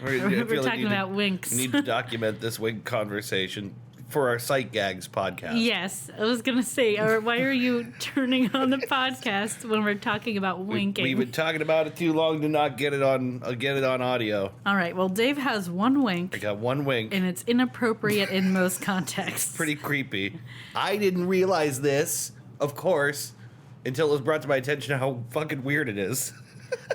We're talking about winks. We need to document this wink conversation for our Sight Gags podcast. Yes, I was going to say, why are you turning on the podcast when we're talking about winking? We've been talking about it too long to not get it on audio. All right, well, Dave has one wink. I got one wink. And it's inappropriate in most contexts. Pretty creepy. I didn't realize this, of course, until it was brought to my attention how fucking weird it is.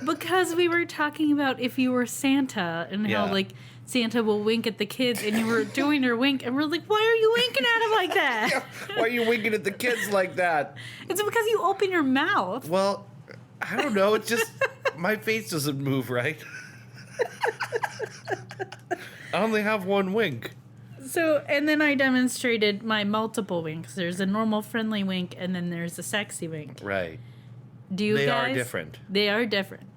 Because we were talking about if you were Santa and how, like, Santa will wink at the kids, and you were doing your wink, and we're like, why are you winking at him like that? Yeah, why are you winking at the kids like that? It's because you open your mouth. Well, I don't know. It's just my face doesn't move right. I only have one wink. So, and then I demonstrated my multiple winks. There's a normal friendly wink, and then there's a sexy wink. Right. They are different. They are different.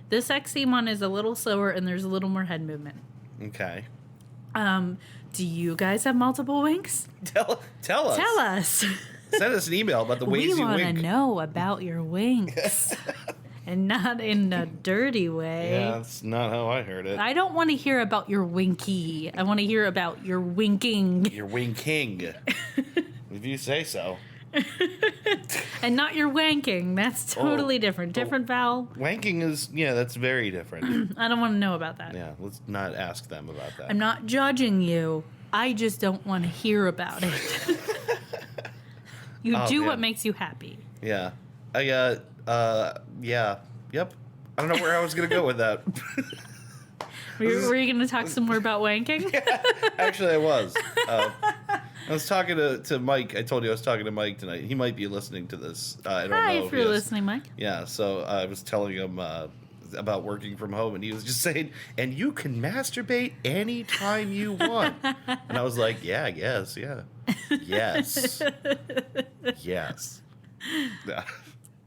The sexy one is a little slower, and there's a little more head movement. Okay. Do you guys have multiple winks? Tell us. Tell us. Send us an email about the ways you wink. We want to know about your winks. And not in a dirty way. Yeah, that's not how I heard it. I don't want to hear about your winky. I want to hear about your winking. Your winking. If you say so. And not your wanking. That's totally different. Different vowel. Wanking is, that's very different. I don't want to know about that. Yeah, let's not ask them about that. I'm not judging you. I just don't want to hear about it. You do what makes you happy. Yeah. Yep. I don't know where I was going to go with that. Were you going to talk some more about wanking? Yeah, actually, I was. I was talking to Mike. I told you I was talking to Mike tonight. He might be listening to this. I don't know. Hi, if you're listening, Mike. Yeah, so I was telling him about working from home, and he was just saying, and you can masturbate anytime you want. And I was like, yeah, I guess, yeah. Yes. Yes. Yeah.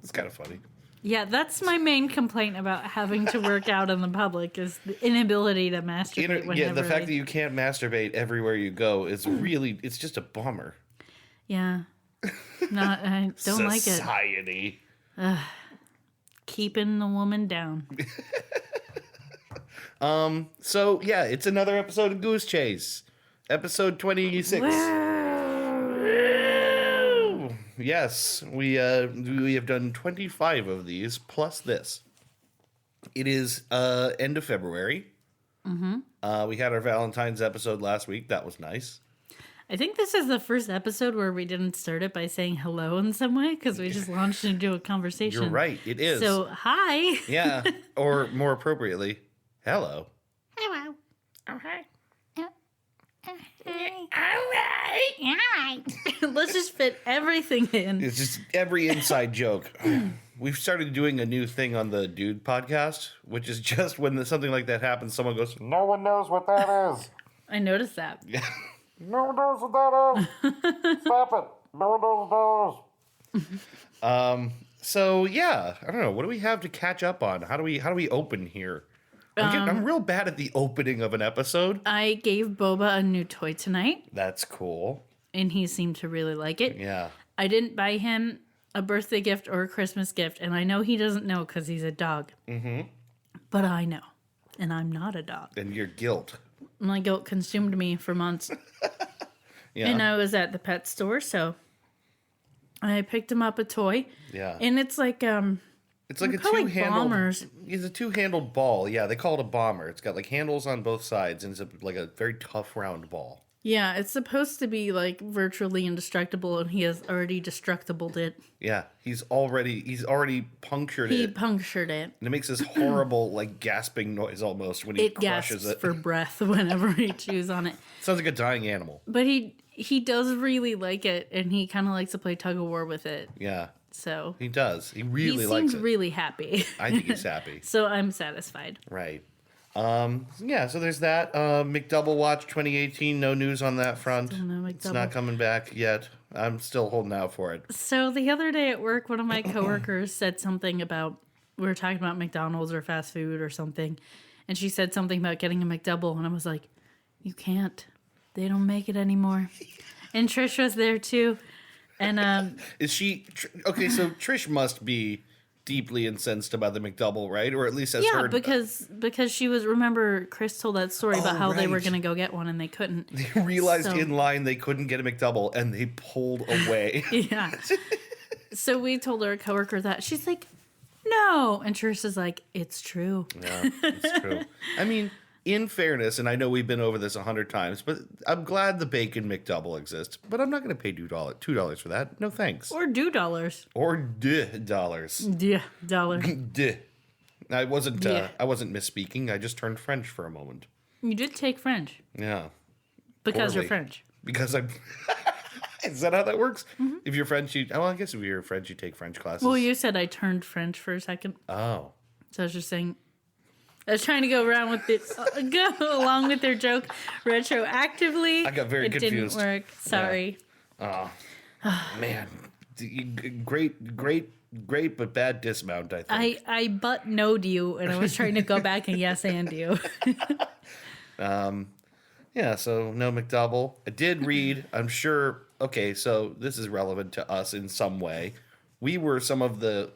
It's kind of funny. Yeah, that's my main complaint about having to work out in the public is the inability to masturbate. Yeah, the fact that you can't masturbate everywhere you go is really, it's just a bummer. Yeah. I don't like it. Society. Keeping the woman down. So, yeah, it's another episode of Goose Chase. Episode 26. Yes, we have done 25 of these, plus this. It is end of February. Mm-hmm. We had our Valentine's episode last week. That was nice. I think this is the first episode where we didn't start it by saying hello in some way, because we just launched into a conversation. You're right, it is. So, hi. Yeah, or more appropriately, hello. Hello. Okay. All right. Let's just fit everything in. It's just every inside joke. We've started doing a new thing on the Dude podcast, which is just when something like that happens, someone goes, "No one knows what that is." I noticed that. Yeah. No one knows what that is. Stop it. No one knows what that is. So yeah, I don't know. What do we have to catch up on? How do we open here? I'm real bad at the opening of an episode. I gave Boba a new toy tonight. That's cool. And he seemed to really like it. Yeah. I didn't buy him a birthday gift or a Christmas gift, and I know he doesn't know because he's a dog. Mm-hmm. But I know, and I'm not a dog. And your guilt. My guilt consumed me for months. Yeah. And I was at the pet store, so I picked him up a toy. Yeah. And it's like it's like a two-handled... bombers. It's a two-handled ball. Yeah, they call it a bomber. It's got like handles on both sides, and it's like a very tough round ball. Yeah, it's supposed to be like virtually indestructible, and he has already destructibled it. Yeah, he's already punctured it. He punctured it. And it makes this horrible like gasping noise almost when he crushes it. For breath whenever he chews on it. Sounds like a dying animal. But he does really like it, and he kind of likes to play tug of war with it. Yeah. So he does. He really likes it. He seems really happy. I think he's happy. So I'm satisfied. Right. Yeah, so there's that. McDouble Watch 2018, no news on that front. It's not coming back yet. I'm still holding out for it. So the other day at work, one of my coworkers said something about, we were talking about McDonald's or fast food or something, and she said something about getting a McDouble, and I was like, you can't. They don't make it anymore. And Trish was there too. And is she okay? So Trish must be deeply incensed about the McDouble, right? Or at least has Yeah, heard. because she was, remember Chris told that story about how they were right. going to go get one and they couldn't. They realized So- in line they couldn't get a McDouble, and they pulled away. Yeah. So we told our coworker that. She's like, no. And Teresa's like, it's true. Yeah, it's true. I mean, in fairness, and I know we've been over this 100 times, but I'm glad the Bacon McDouble exists. But I'm not going to pay $2 for that. No thanks. Or do dollars. Or dollars. Yeah, dollar. Duh. I wasn't Yeah. misspeaking. I just turned French for a moment. You did take French Yeah. because you're Poorly. French. Because I'm. Is that how that works? If you're French, I guess if you're French, you take French classes. Well, you said I turned French for a second. Oh. So I was just saying, I was trying to go around with it, go along with their joke retroactively. I got very confused. It didn't work. Sorry. Man. Great, but bad dismount, I think. I but knowed you, and I was trying to go back and yes and you. Yeah, so no McDouble. I did read, I'm sure, okay, so this is relevant to us in some way. We were some of the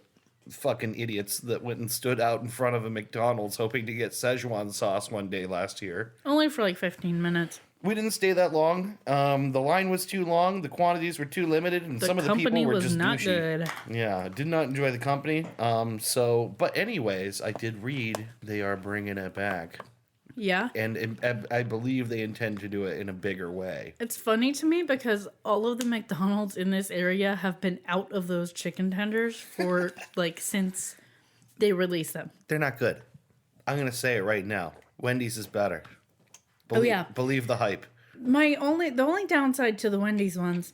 fucking idiots that went and stood out in front of a McDonald's hoping to get Szechuan sauce one day last year. Only for like 15 minutes. We didn't stay that long. The line was too long, the quantities were too limited, and some of the people were just not douchey. good. Yeah, did not enjoy the company. But anyways, I did read they are bringing it back. Yeah. And I believe they intend to do it in a bigger way. It's funny to me because all of the McDonald's in this area have been out of those chicken tenders for like since they released them. They're not good. I'm going to say it right now. Wendy's is better. Yeah. Believe the hype. The only downside to the Wendy's ones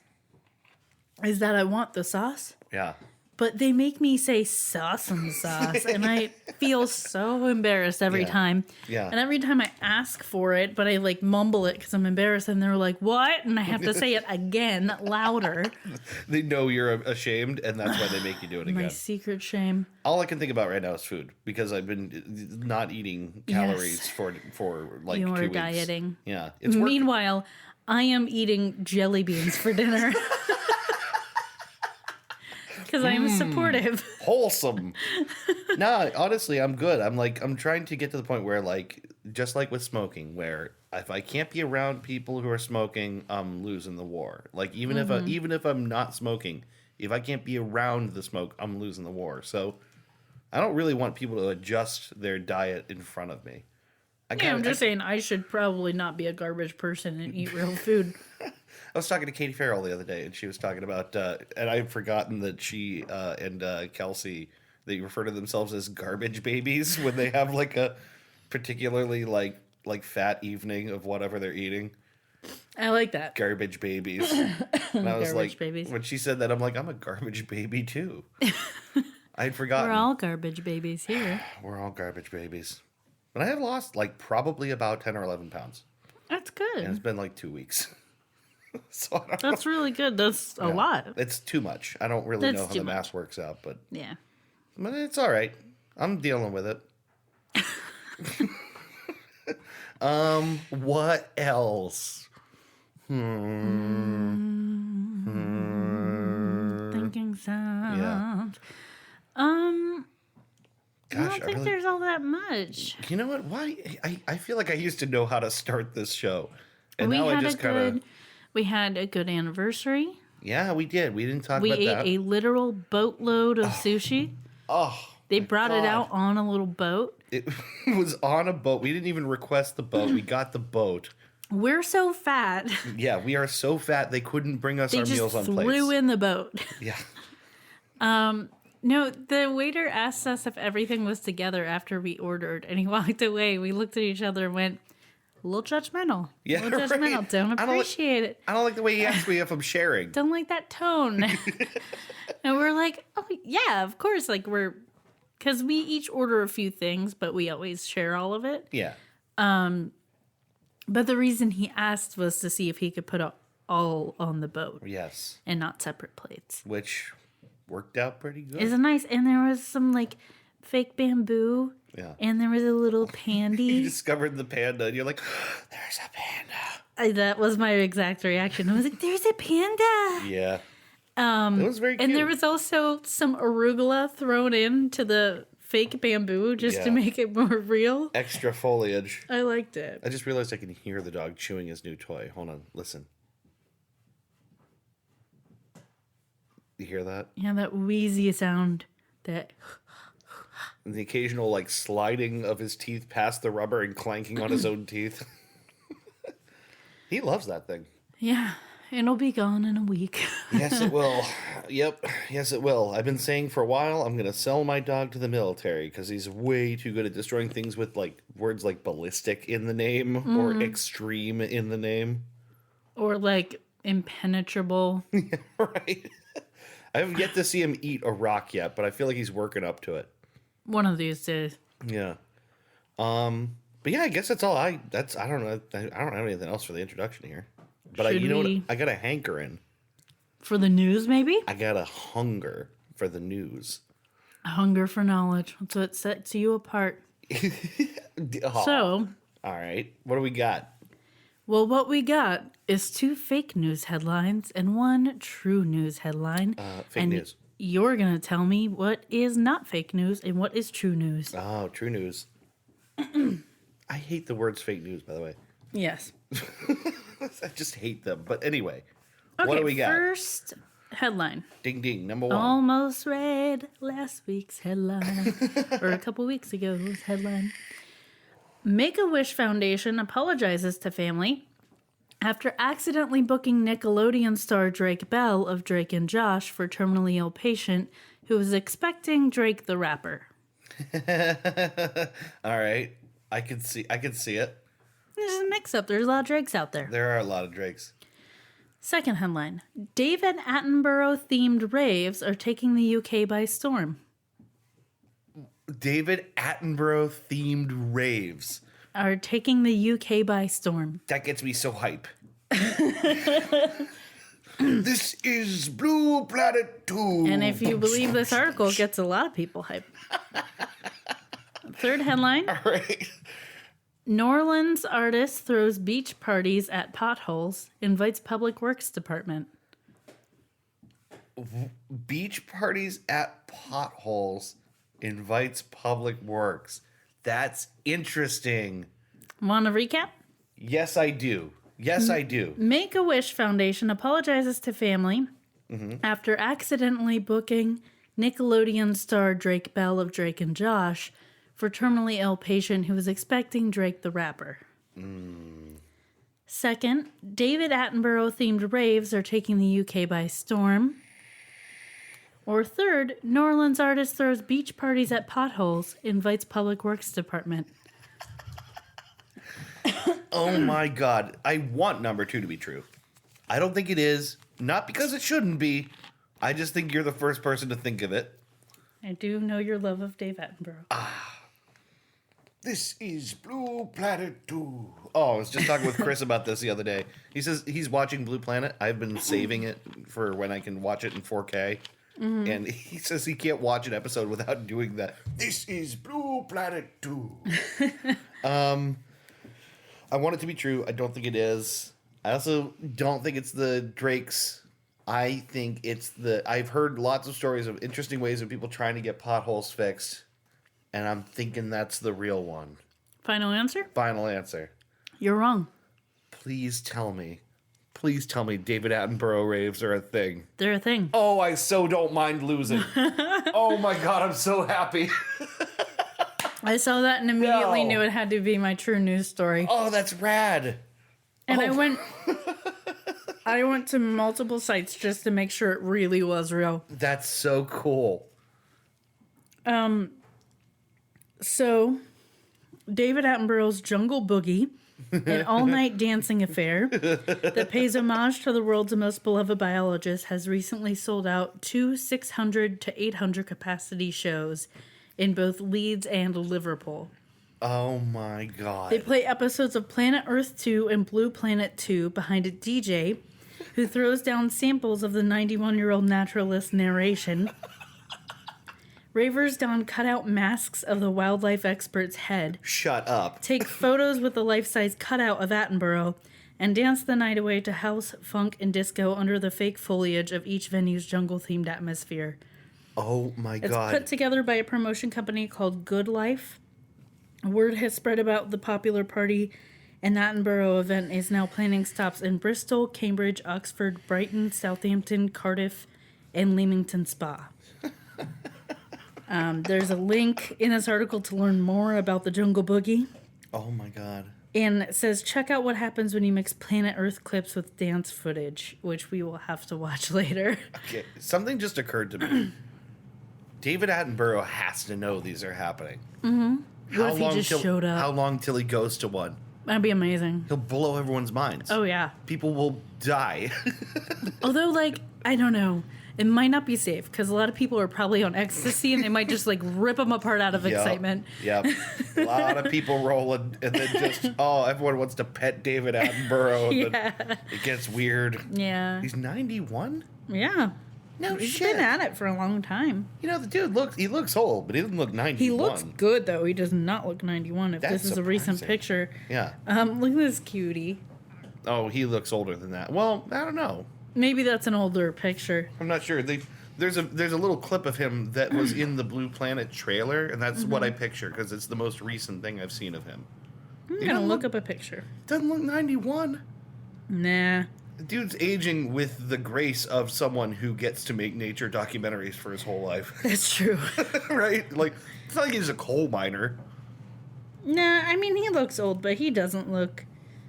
is that I want the sauce, Yeah. but they make me say sauce, and I feel so embarrassed every Yeah. time. Yeah. And every time I ask for it, but I like mumble it because I'm embarrassed, and they're like, "What?" And I have to say it again, louder. They know you're ashamed, and that's why they make you do it My again. secret shame. All I can think about right now is food because I've been not eating calories for like 2 You're weeks. dieting. Yeah. It's working. Meanwhile, I am eating jelly beans for dinner. Because I am supportive. Wholesome. No, honestly, I'm good. I'm trying to get to the point where, like, just like with smoking, where if I can't be around people who are smoking, I'm losing the war. Like, even if I'm not smoking, if I can't be around the smoke, I'm losing the war. So I don't really want people to adjust their diet in front of me. I'm just saying I should probably not be a garbage person and eat real food. I was talking to Katie Farrell the other day, and she was talking about, and I've forgotten that she and Kelsey, they refer to themselves as garbage babies when they have like a particularly like fat evening of whatever they're eating. I like that. Garbage babies. And I was Garbage like, babies. when she said that, I'm like, I'm a garbage baby too. I had forgotten. We're all garbage babies here. We're all garbage babies. But I have lost like probably about 10 or 11 pounds. That's And it's good. been like 2 weeks. So I don't That's really good. That's a lot. It's too much. I don't really That's know how too the much. math works out, but Yeah. it's all right. I'm dealing with it. What else? Thinking sound. Yeah. I Gosh, don't think there's all that much. You know what? Why? I feel like I used to know how to start this show, and We now I had just kind of. we had a good anniversry. Yeah, we did. We didn't talk We about ate that. a literal boatload of sushi. Oh, They my brought it God. out on a little boat. It was on a boat. We didn't even request the boat. We got the boat. We're so fat. Yeah, we are so fat they couldn't bring us They our just meals on threw plates. in the boat. Yeah. No, the waiter asked us if everything was together after we ordered, and he walked away. We looked at each other and went, a little judgmental. Yeah, a little judgmental. right. Don't I don't appreciate it. I don't like the way he asked me if I'm sharing. Don't like that tone. And we're like, oh, yeah, of course. Like, because we each order a few things, but we always share all of it. Yeah. But the reason he asked was to see if he could put all on the boat Yes. and not separate plates. Which worked out pretty good. Isn't nice? And there was some like fake bamboo. Yeah. And there was a little You pandy. discovered the panda and you're like, there's a panda. That was my exact reaction. I was like, there's a panda. Yeah. It was very cute. And there was also some arugula thrown into the fake bamboo just to Yeah. make it more real. Extra foliage. I liked it. I just realized I can hear the dog chewing his new toy. Hold on, listen. You hear that? Yeah, that wheezy sound. That And the occasional like sliding of his teeth past the rubber and clanking on his own teeth. He loves that thing. yeah, it'll be gone in a week. Yes, it will. Yep. Yes, it will. I've been saying for a while I'm going to sell my dog to the military because he's way too good at destroying things with like words like ballistic in the name or extreme in the name. Or like impenetrable. Right. I haven't yet to see him eat a rock yet, but I feel like he's working up to it. One of these days. Yeah. But yeah, I guess that's all I don't know. I don't have anything else for the introduction here. But Should you know we- what? I got a hankering. For the news, maybe? I got a hunger for the news. A hunger for knowledge. That's what sets you apart. Oh, So, all right. What do we got? well, what we got is 2 fake news headlines and 1 true news headline. Fake and news. You're going to tell me what is not fake news and what is true news. Oh, true news. I hate the words fake news, by the way. Yes. I just hate them. But anyway, Okay, what do we got? first headline. Ding ding, number 1. Almost read last week's headline, or a couple weeks ago's headline. Make-A-Wish Foundation apologizes to family after accidentally booking Nickelodeon star Drake Bell of Drake and Josh for terminally ill patient who was expecting Drake the rapper. All right. I can see it. There's a mix-up. There's a lot of Drakes out there. There are a lot of Drakes. Second headline. David Attenborough-themed raves are taking the UK by storm. David Attenborough themed raves. Are taking the UK by storm. That gets me so hype. This is Blue Planet 2. And if you believe this article, it gets a lot of people hyped. Third headline. All right. New Orleans artist throws beach parties at potholes, invites Public Works Department. Beach parties at potholes invites Public Works. That's interesting. Want to recap? Yes, I do. Yes, I do. Make-A-Wish Foundation apologizes to family after accidentally booking Nickelodeon star Drake Bell of Drake and Josh for terminally ill patient who was expecting Drake the rapper. Second, David Attenborough-themed raves are taking the UK by storm. Or third, New Orleans artist throws beach parties at potholes, invites Public Works Department. Oh my God. I want number 2 to be true. I don't think it is. Not because it shouldn't be. I just think you're the first person to think of it. I do know your love of Dave Attenborough. This is Blue Planet 2. Oh, I was just talking with Chris about this the other day. He says he's watching Blue Planet. I've been saving it for when I can watch it in 4K. And he says he can't watch an episode without doing that. This is Blue Planet 2. I want it to be true. I don't think it is. I also don't think it's the Drakes. I think it's I've heard lots of stories of interesting ways of people trying to get potholes fixed. And I'm thinking that's the real one. Final answer? Final answer. You're wrong. Please tell me David Attenborough raves are a thing. They're a thing. Oh, I so don't mind losing. Oh my God, I'm so happy. I saw that and immediately No. knew it had to be my true news story. Oh, that's rad. And I went to multiple sites just to make sure it really was real. That's so cool. So, David Attenborough's Jungle Boogie, an all-night dancing affair that pays homage to the world's most beloved biologist, has recently sold out 2 600 to 800 capacity shows in both Leeds and Liverpool. Oh my God. They play episodes of Planet Earth 2 and Blue Planet 2 behind a DJ who throws down samples of the 91-year-old naturalist's narration. Ravers don cutout masks of the wildlife expert's head, Shut up. take photos with the life-size cutout of Attenborough, and dance the night away to house, funk, and disco under the fake foliage of each venue's jungle-themed atmosphere. Oh my It's God. put together by a promotion company called Good Life. Word has spread about the popular party, and Attenborough event is now planning stops in Bristol, Cambridge, Oxford, Brighton, Southampton, Cardiff, and Leamington Spa. There's a link in this article to learn more about the Jungle Boogie. Oh my God. And it says, check out what happens when you mix Planet Earth clips with dance footage, which we will have to watch later. Okay, something just occurred to me. David Attenborough has to know these are happening. Mm-hmm. What if he just showed up? How long till he goes to one? That'd be amazing. He'll blow everyone's minds. Oh, yeah. People will die. Although, like, I don't know. It might not be safe because a lot of people are probably on ecstasy and they might just, like, rip them apart out of excitement. Yep. A lot of people rolling and then just, everyone wants to pet David Attenborough. And then it gets weird. Yeah. He's 91? Yeah. No He's shit. been at it for a long time. You know, the dude looks old, but he doesn't look 91. He looks good, though. He does not look 91. If That's this is a recent surprising. picture. Yeah. Look at this cutie. Oh, he looks older than that. Well, I don't know. Maybe that's an older picture. I'm not sure. There's a little clip of him that was in the Blue Planet trailer, and that's what I picture because it's the most recent thing I've seen of him. I'm going to look up a picture. Doesn't look 91. Nah. The dude's aging with the grace of someone who gets to make nature documentaries for his whole life. That's true. Right? Like, it's not like he's a coal miner. Nah, I mean, he looks old, but he doesn't look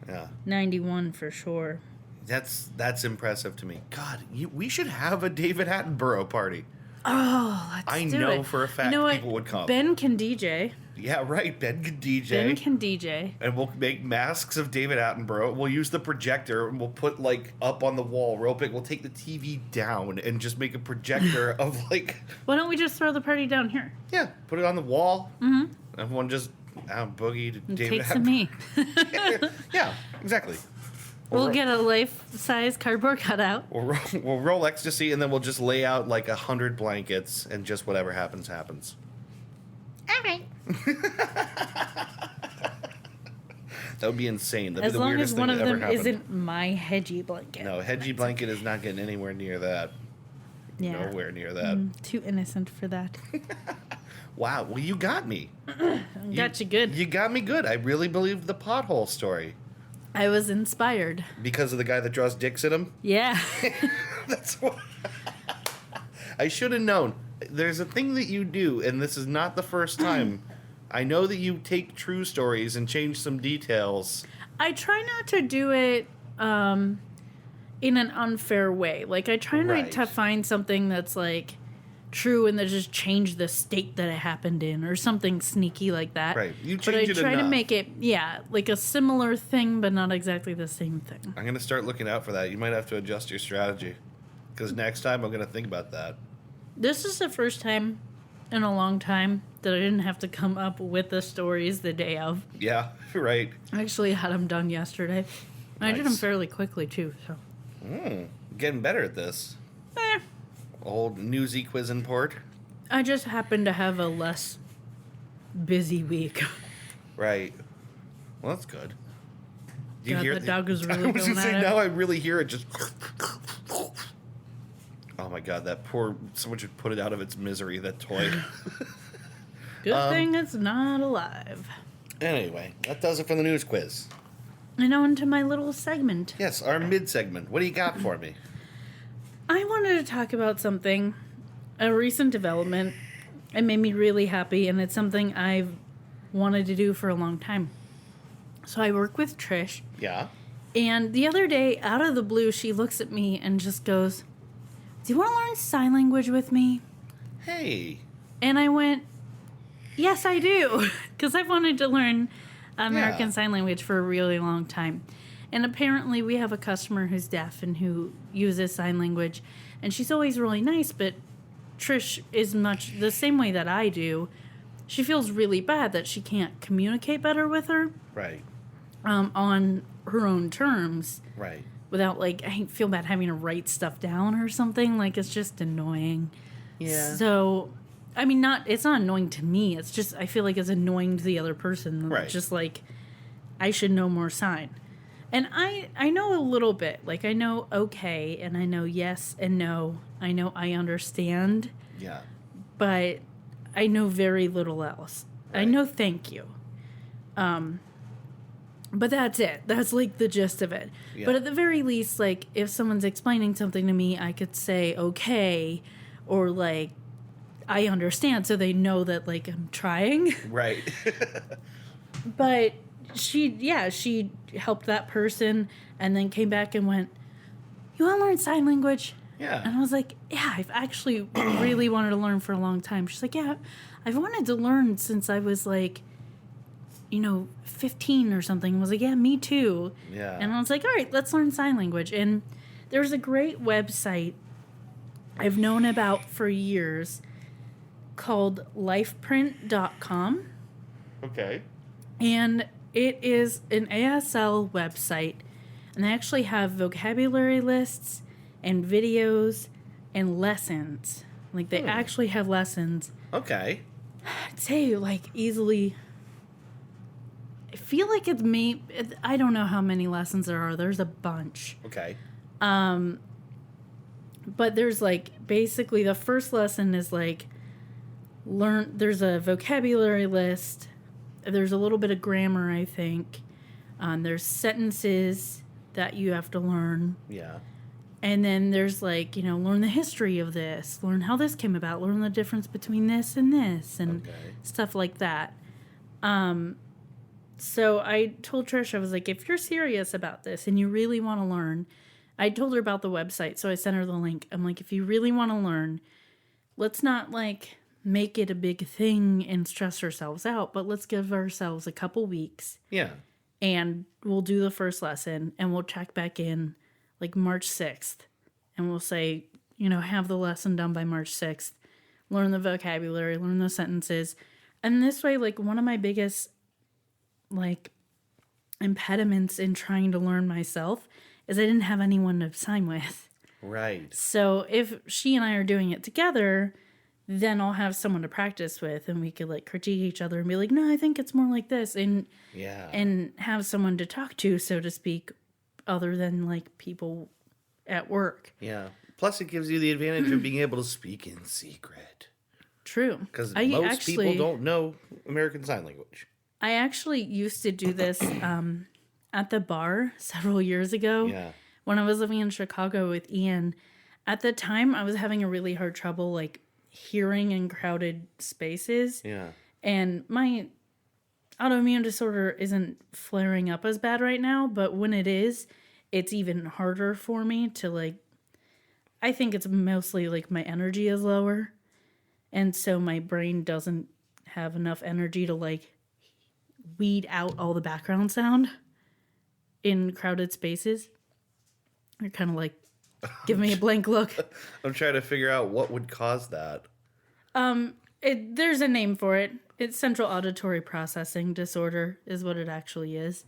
Yeah. 91 for sure. That's impressive to me. God, we should have a David Attenborough party. Oh, let's I do know it. for a fact You know what? people would come. Ben can DJ. Yeah, right. Ben can DJ. Ben can DJ. And we'll make masks of David Attenborough. We'll use the projector and we'll put, like, up on the wall real big. We'll take the TV down and just make a projector of, like... Why don't we just throw the party down here? Yeah, put it on the wall. Mm-hmm. Everyone just boogie to And David take some me. Yeah, exactly. We'll get a life-size cardboard cutout. We'll roll ecstasy and then we'll just lay out, like, 100 blankets and just whatever happens, happens. All right. That would be insane. That'd As be the long as weirdest one thing of that ever them happened. isn't my hedgy blanket. No, hedgy blanket is not getting anywhere near that. Yeah. Nowhere near that. Too innocent for that. Wow, well, you got me. Got you good. You got me good. I really believed the pothole story. I was inspired. Because of the guy that draws dicks in him? Yeah. That's what... I should have known. There's a thing that you do, and this is not the first time. I know that you take true stories and change some details. I try not to do it in an unfair way. Like, I try not Right. to find something that's, like, true and then just change the state that it happened in or something sneaky like that. Right. You But I change it try to enough. make it, like a similar thing, but not exactly the same thing. I'm going to start looking out for that. You might have to adjust your strategy. Because next time I'm going to think about that. This is the first time in a long time that I didn't have to come up with the stories the day of. Yeah, right. I actually had them done yesterday. And I did them Nice. fairly quickly, too. So, Getting better at this. eh. Old newsy quiz import. I just happened to have a less busy week. Right. Well, that's good. Do you God, hear the dog was really I was going gonna say, at it. now I really hear it just... Oh my god, that poor... Someone should put it out of its misery, that toy. Good thing it's not alive. Anyway, that does it for the news quiz. And on to my little segment. Yes, our mid-segment. What do you got for me? I wanted to talk about something, a recent development. It made me really happy, and it's something I've wanted to do for a long time. So I work with Trish, Yeah? and the other day, out of the blue, she looks at me and just goes, "Do you want to learn sign language with me?" Hey. And I went, "Yes, I do," because I've wanted to learn American Yeah. Sign Language for a really long time. And apparently we have a customer who's deaf and who uses sign language, and she's always really nice, but Trish is much the same way that I do. She feels really bad that she can't communicate better with her Right. on her own terms Right. without, like, I feel bad having to write stuff down or something. Like, it's just annoying. Yeah. So, I mean, it's not annoying to me. It's just, I feel like it's annoying to the other person. Right. Just like, I should know more sign. And I know a little bit. Like, I know okay, and I know yes and no. I know I understand, Yeah. but I know very little else. I Right. know thank you. But that's it. That's like the gist of it. Yeah. But at the very least, like, if someone's explaining something to me, I could say okay, or like, I understand, so they know that, like, I'm trying. Right. But she helped that person and then came back and went, "You want to learn sign language?" Yeah. And I was like, "Yeah, I've actually really wanted to learn for a long time." She's like, "Yeah, I've wanted to learn since I was like, 15 or something." I was like, "Yeah, me too." Yeah. And I was like, "All right, let's learn sign language." And there's a great website I've known about for years called lifeprint.com. Okay. And it is an ASL website. And they actually have vocabulary lists and videos and lessons. Like, they actually have lessons. Okay. I'd say, like, easily. I feel like it's me. I don't know how many lessons there are. There's a bunch. Okay. But there's, like, basically the first lesson is, like, there's a vocabulary list. There's a little bit of grammar, I think. There's sentences that you have to learn. Yeah. And then there's, like, learn the history of this, learn how this came about, learn the difference between this, and Okay. stuff like that. So I told Trish, I was like, if you're serious about this and you really want to learn, I told her about the website, so I sent her the link. I'm like, if you really want to learn, let's not, like, make it a big thing and stress ourselves out, but let's give ourselves a couple weeks Yeah. and we'll do the first lesson and we'll check back in like March 6th and we'll say, have the lesson done by March 6th, learn the vocabulary, learn the sentences. And this way, like, one of my biggest, like, impediments in trying to learn myself is I didn't have anyone to sign with. Right. So if she and I are doing it together, then I'll have someone to practice with and we could, like, critique each other and be like, no, I think it's more like this. And have someone to talk to, so to speak, other than, like, people at work. Yeah. Plus, it gives you the advantage of being able to speak in secret. True. Because most people don't know American Sign Language. I actually used to do this at the bar several years ago. Yeah. When I was living in Chicago with Ian. At the time, I was having a really hard trouble, like, hearing in crowded spaces. Yeah. And my autoimmune disorder isn't flaring up as bad right now, but when it is, it's even harder for me to, like, I think it's mostly, like, my energy is lower. And so my brain doesn't have enough energy to, like, weed out all the background sound in crowded spaces. You're kind of like, give me a blank look. I'm trying to figure out what would cause that. There's a name for it. It's central auditory processing disorder is what it actually is.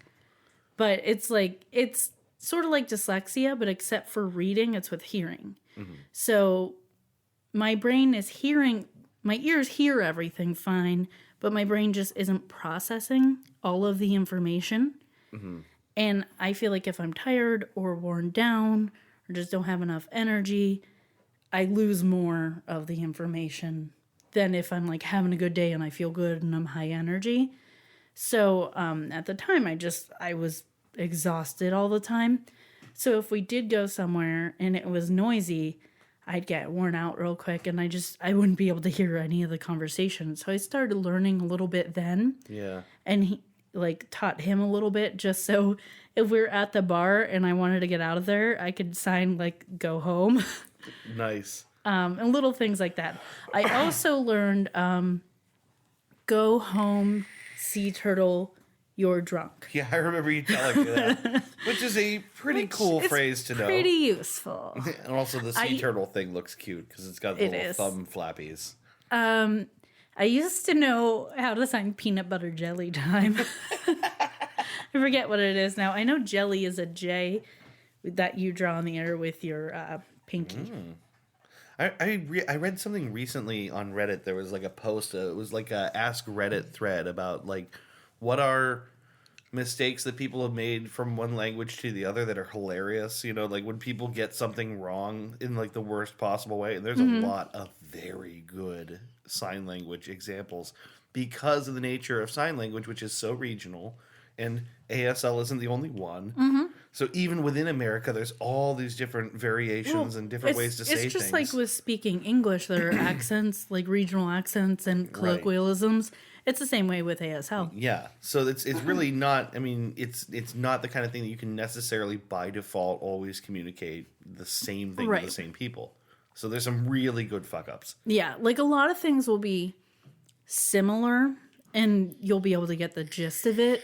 But it's like, it's sort of like dyslexia, but except for reading, it's with hearing. Mm-hmm. So my brain is hearing, my ears hear everything fine, but my brain just isn't processing all of the information. Mm-hmm. And I feel like if I'm tired or worn down or just don't have enough energy, I lose more of the information than if I'm, like, having a good day and I feel good and I'm high energy. So at the time, I was exhausted all the time. So if we did go somewhere and it was noisy, I'd get worn out real quick and I wouldn't be able to hear any of the conversation. So I started learning a little bit then. Yeah. And he, like, taught him a little bit just so if we were at the bar and I wanted to get out of there, I could sign, like, go home. Nice. And little things like that. I also learned go home, sea turtle, you're drunk. Yeah, I remember you telling me that. Which is a pretty cool phrase to know. Pretty useful. And also the sea turtle thing looks cute because it's got the little thumb flappies. I used to know how to sign peanut butter jelly time. I forget what it is now. I know jelly is a J that you draw in the air with your pinky. I read something recently on Reddit. There was, like, a post. It was like a Ask Reddit thread about, like, what are mistakes that people have made from one language to the other that are hilarious. You know, like when people get something wrong in like the worst possible way. And there's a lot of very good sign language examples because of the nature of sign language, which is so regional. And ASL isn't the only one. So even within America, there's all these different variations and different ways to say things. It's just like with speaking English, there are accents, like regional accents and colloquialisms. It's the same way with ASL. Yeah. So it's really not, I mean, it's not the kind of thing that you can necessarily by default always communicate the same thing to the same people. So there's some really good fuck ups. Yeah, like a lot of things will be similar and you'll be able to get the gist of it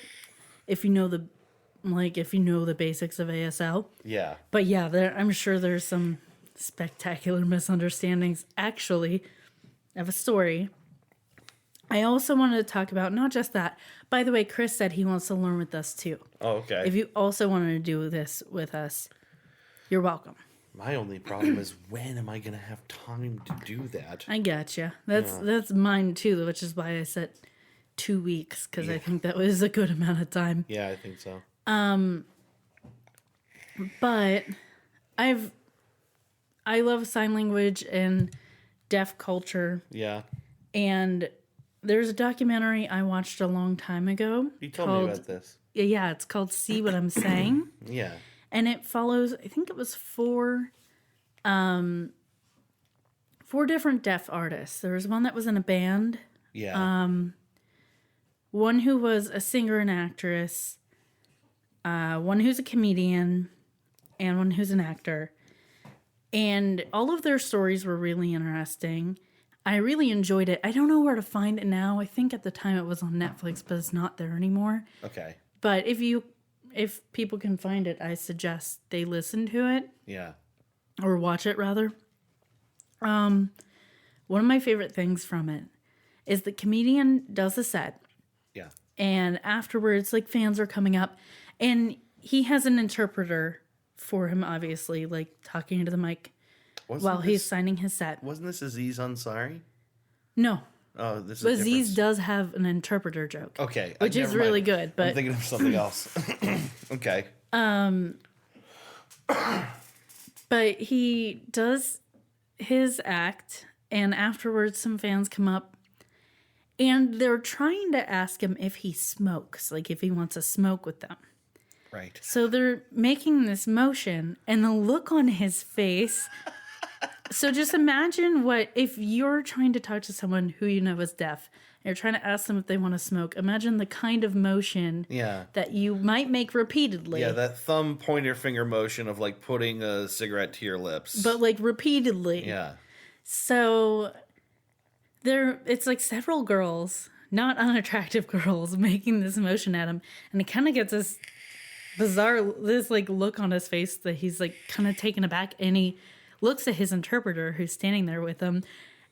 if you know the basics of ASL. Yeah. But yeah, I'm sure there's some spectacular misunderstandings. Actually, I have a story. I also wanted to talk about not just that. By the way, Chris said he wants to learn with us too. Oh, okay. If you also wanted to do this with us, you're welcome. My only problem is when am I going to have time to do that? I gotcha. That's mine too, which is why I said 2 weeks, because I think that was a good amount of time. Yeah, I think so. But I love sign language and deaf culture. Yeah. And there's a documentary I watched a long time ago. You told me about this. Yeah, it's called See What I'm Saying. Yeah. And it follows, I think it was four different deaf artists. There was one that was in a band. Yeah. One who was a singer and actress. One who's a comedian. And one who's an actor. And all of their stories were really interesting. I really enjoyed it. I don't know where to find it now. I think at the time it was on Netflix, but it's not there anymore. Okay. But if people can find it, I suggest they listen to it. Yeah. Or watch it, rather. One of my favorite things from it is the comedian does a set. Yeah. And afterwards, like, fans are coming up. And he has an interpreter for him, obviously, like, talking into the mic while he's signing his set. Wasn't this Aziz Ansari? No. Oh, this is But Aziz does have an interpreter joke. Okay. Which is really good. But I'm thinking of something else. Okay. But he does his act, and afterwards some fans come up, and they're trying to ask him if he smokes, like if he wants to smoke with them. Right. So they're making this motion, and the look on his face. So just imagine what, if you're trying to talk to someone who you know is deaf, and you're trying to ask them if they want to smoke. Imagine the kind of motion that you might make repeatedly. Yeah, that thumb pointer finger motion of like putting a cigarette to your lips. But like repeatedly. Yeah. So it's like several girls, not unattractive girls, making this motion at him. And he kind of gets this bizarre, this like look on his face that he's like kind of taken aback. And he looks at his interpreter who's standing there with him.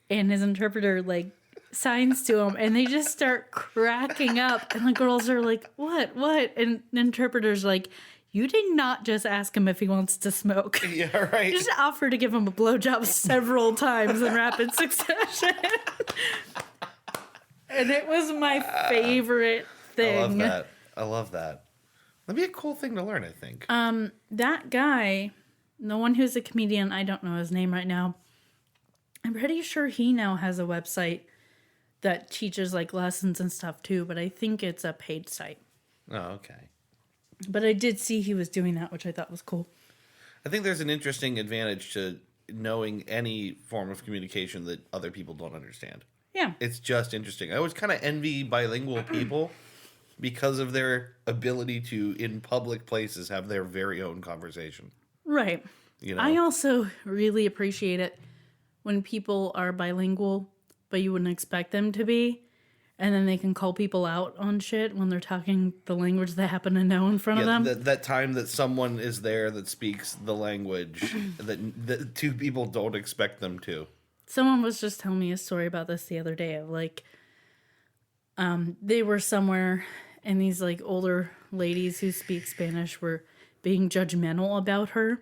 And his interpreter like signs to him. And they just start cracking up. And the girls are like, what? And the interpreter's like, you did not just ask him if he wants to smoke. Yeah, right. You just offered to give him a blowjob several times in rapid succession. And it was my favorite thing. I love that. That'd be a cool thing to learn, I think. That guy, the one who's a comedian, I don't know his name right now. I'm pretty sure he now has a website that teaches like lessons and stuff too, but I think it's a paid site. Oh, okay. But I did see he was doing that, which I thought was cool. I think there's an interesting advantage to knowing any form of communication that other people don't understand. Yeah. It's just interesting. I always kind of envy bilingual people because of their ability to, in public places, have their very own conversation. Right. You know? I also really appreciate it when people are bilingual, but you wouldn't expect them to be. And then they can call people out on shit when they're talking the language they happen to know in front of them. That time that someone is there that speaks the language that two people don't expect them to. Someone was just telling me a story about this the other day of like, they were somewhere and these like older ladies who speak Spanish were being judgmental about her.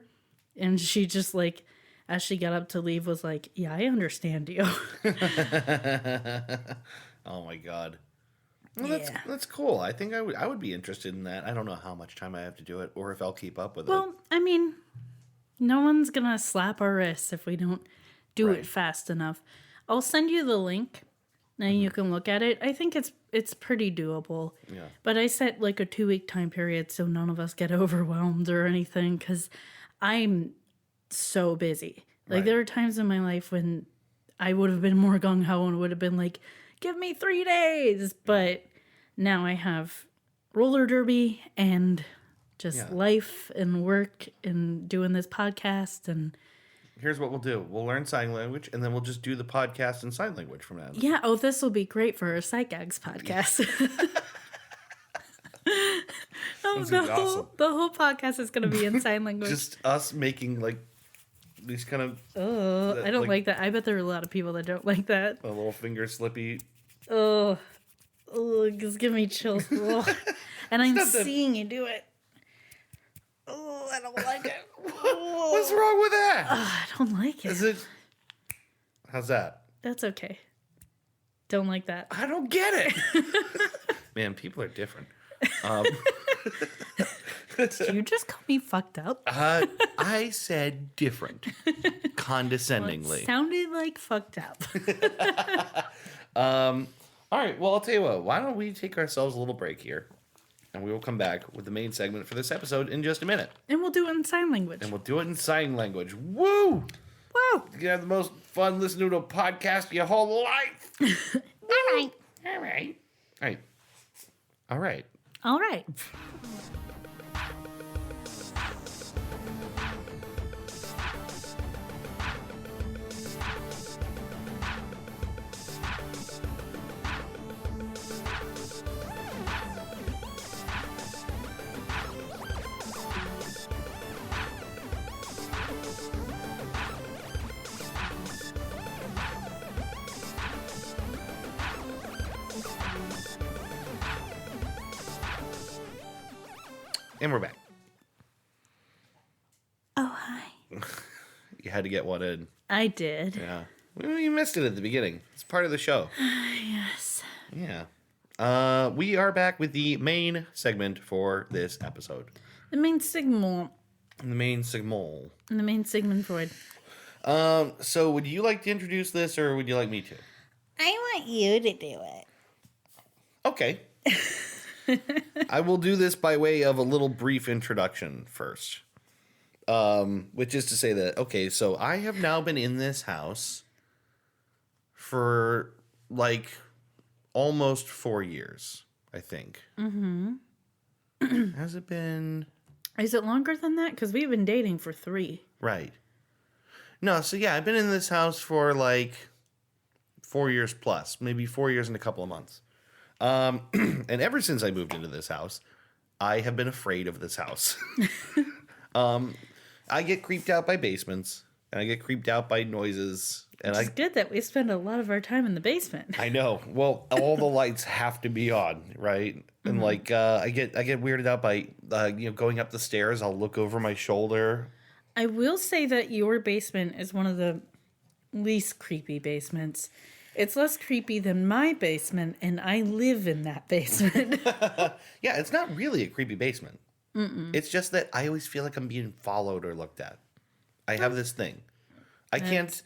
And she just like, as she got up to leave, was like, yeah, I understand you. Oh my God. Well, that's cool. I think I would be interested in that. I don't know how much time I have to do it or if I'll keep up with it. Well, I mean, no one's going to slap our wrists if we don't do Right. it fast enough. I'll send you the link and you can look at it. I think it's pretty doable. Yeah. But I set like a 2-week time period so none of us get overwhelmed or anything because I'm so busy. Like Right. there are times in my life when I would have been more gung-ho and would have been like, give me 3 days. But now I have roller derby and just life and work and doing this podcast. And Here's what we'll do. We'll learn sign language, and then we'll just do the podcast in sign language from now on. yeah, oh, this will be great for our Psychags podcast. That's gonna be awesome. The whole podcast is going to be in sign language. Just us making, like, these kind of... I don't like that. I bet there are a lot of people that don't like that. a little finger slippy... Oh, just give me chills. Ugh. And I'm not that- seeing you do it. Oh, I don't like it. What's wrong with that? I don't like it. Is it... How's that? That's okay. Don't like that. I don't get it. Man, people are different. Did you just call me fucked up? I said different. Condescendingly. Sounded like fucked up. All right, well, I'll tell you what. Why don't we take ourselves a little break here, and we will come back with the main segment for this episode in just a minute. And we'll do it in sign language. And we'll do it in sign language. Woo! Woo! You have the most fun listening to a podcast your whole life. All right. All right. All right. All right. All right. And we're back. Oh, hi. You had to get one in. I did. Yeah. Well, you missed it at the beginning. It's part of the show. Yes. Yeah. We are back with the main segment for this episode. The main signal. The main segment. The main Sigmund Freud. So would you like to introduce this, or would you like me to? I want you to do it. Okay. I will do this by way of a little brief introduction first. Which is to say that, okay, so I have now been in this house for like almost 4 years, I think. Mm-hmm. Has it been? Is it longer than that? Because we've been dating for 3. Right. No, so yeah, I've been in this house for like 4 years plus, maybe 4 years and a couple of months. And ever since I moved into this house, I have been afraid of this house. I get creeped out by basements, and I get creeped out by noises. And It's good that we spend a lot of our time in the basement. I know. Well, all the lights have to be on, right? And like, I get weirded out by, going up the stairs. I'll look over my shoulder. I will say that your basement is one of the least creepy basements. It's less creepy than my basement, and I live in that basement. Yeah, it's not really a creepy basement. It's just that I always feel like I'm being followed or looked at. I have this thing. I can't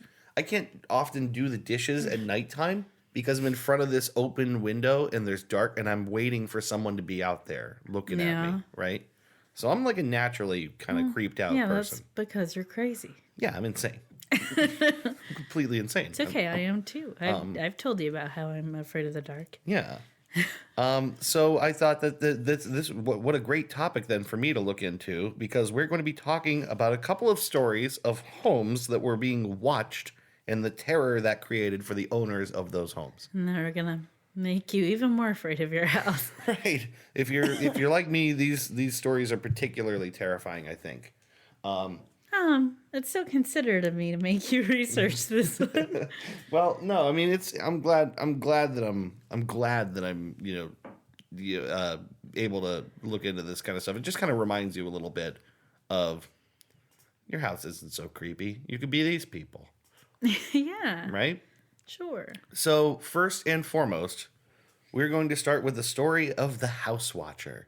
often do the dishes at nighttime because I'm in front of this open window and there's dark and I'm waiting for someone to be out there looking at me, right? So I'm like a naturally kind of creeped out Yeah, person. that's because you're crazy. Yeah, I'm insane. I'm completely insane. It's okay, I am too. I've told you about how I'm afraid of the dark. Yeah. So I thought that this what a great topic then for me to look into, because we're going to be talking about a couple of stories of homes that were being watched and the terror that created for the owners of those homes. And they're gonna make you even more afraid of your house. Right. If you're like me, these stories are particularly terrifying, I think. It's so considerate of me to make you research this one. Well, no, I mean I'm glad that I'm able to look into this kind of stuff. It just kind of reminds you a little bit of your house isn't so creepy. You could be these people. Yeah. Right? Sure. So first and foremost, We're going to start with the story of the House Watcher.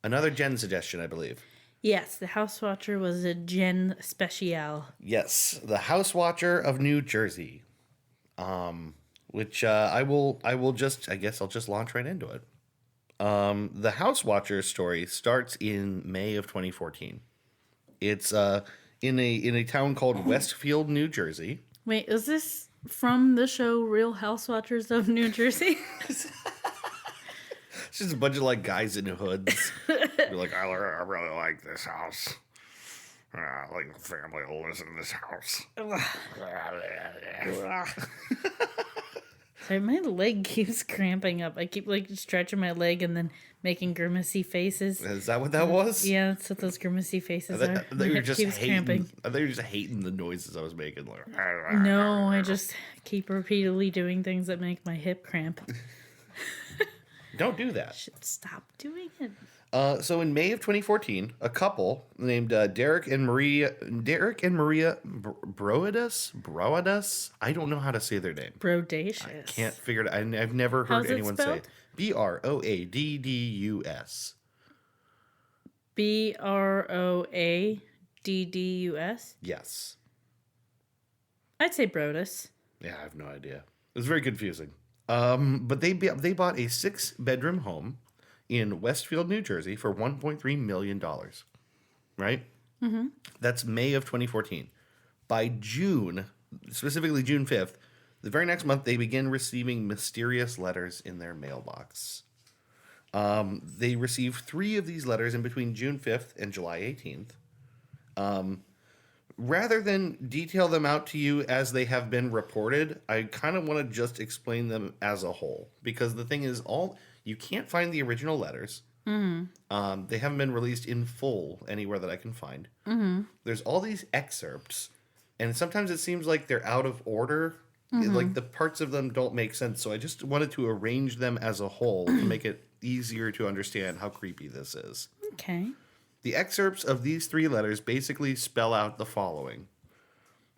Another Jen suggestion, I believe. Yes, the House Watcher was a Gen Special. Yes, the House Watcher of New Jersey. Which I'll just launch right into it. The House Watcher story starts in May of 2014. It's in a town called Westfield, New Jersey. Wait, is this from the show Real House Watchers of New Jersey? It's just a bunch of like guys in hoods. You're like, I really like this house. I like the family who lives in this house. Sorry, my leg keeps cramping up. I keep like stretching my leg and then making grimacy faces. Is that what that was? Yeah, that's what those grimacy faces are. I thought My you were hip just keeps cramping. I thought you were just hating the noises I was making. Like, No, I just keep repeatedly doing things that make my hip cramp. Don't do that. Should stop doing it. So in May of 2014, a couple named Derek and Maria Broadus. I don't know how to say their name. Brodacious. Can't figure it out. I've never heard How's it anyone say spelled? it. Broaddus. Broaddus? Yes. I'd say Brodus. Yeah, I have no idea. It was very confusing. But they bought a 6-bedroom home in Westfield, New Jersey for $1.3 million. Right? Mm-hmm. That's May of 2014. By June, specifically June 5th, the very next month, they begin receiving mysterious letters in their mailbox. They received 3 of these letters in between June 5th and July 18th. Rather than detail them out to you as they have been reported, I kind of want to just explain them as a whole. Because the thing is, you can't find the original letters. Mm-hmm. They haven't been released in full anywhere that I can find. Mm-hmm. There's all these excerpts, and sometimes it seems like they're out of order. Mm-hmm. Like the parts of them don't make sense. So I just wanted to arrange them as a whole to make it easier to understand how creepy this is. Okay. The excerpts of these 3 letters basically spell out the following.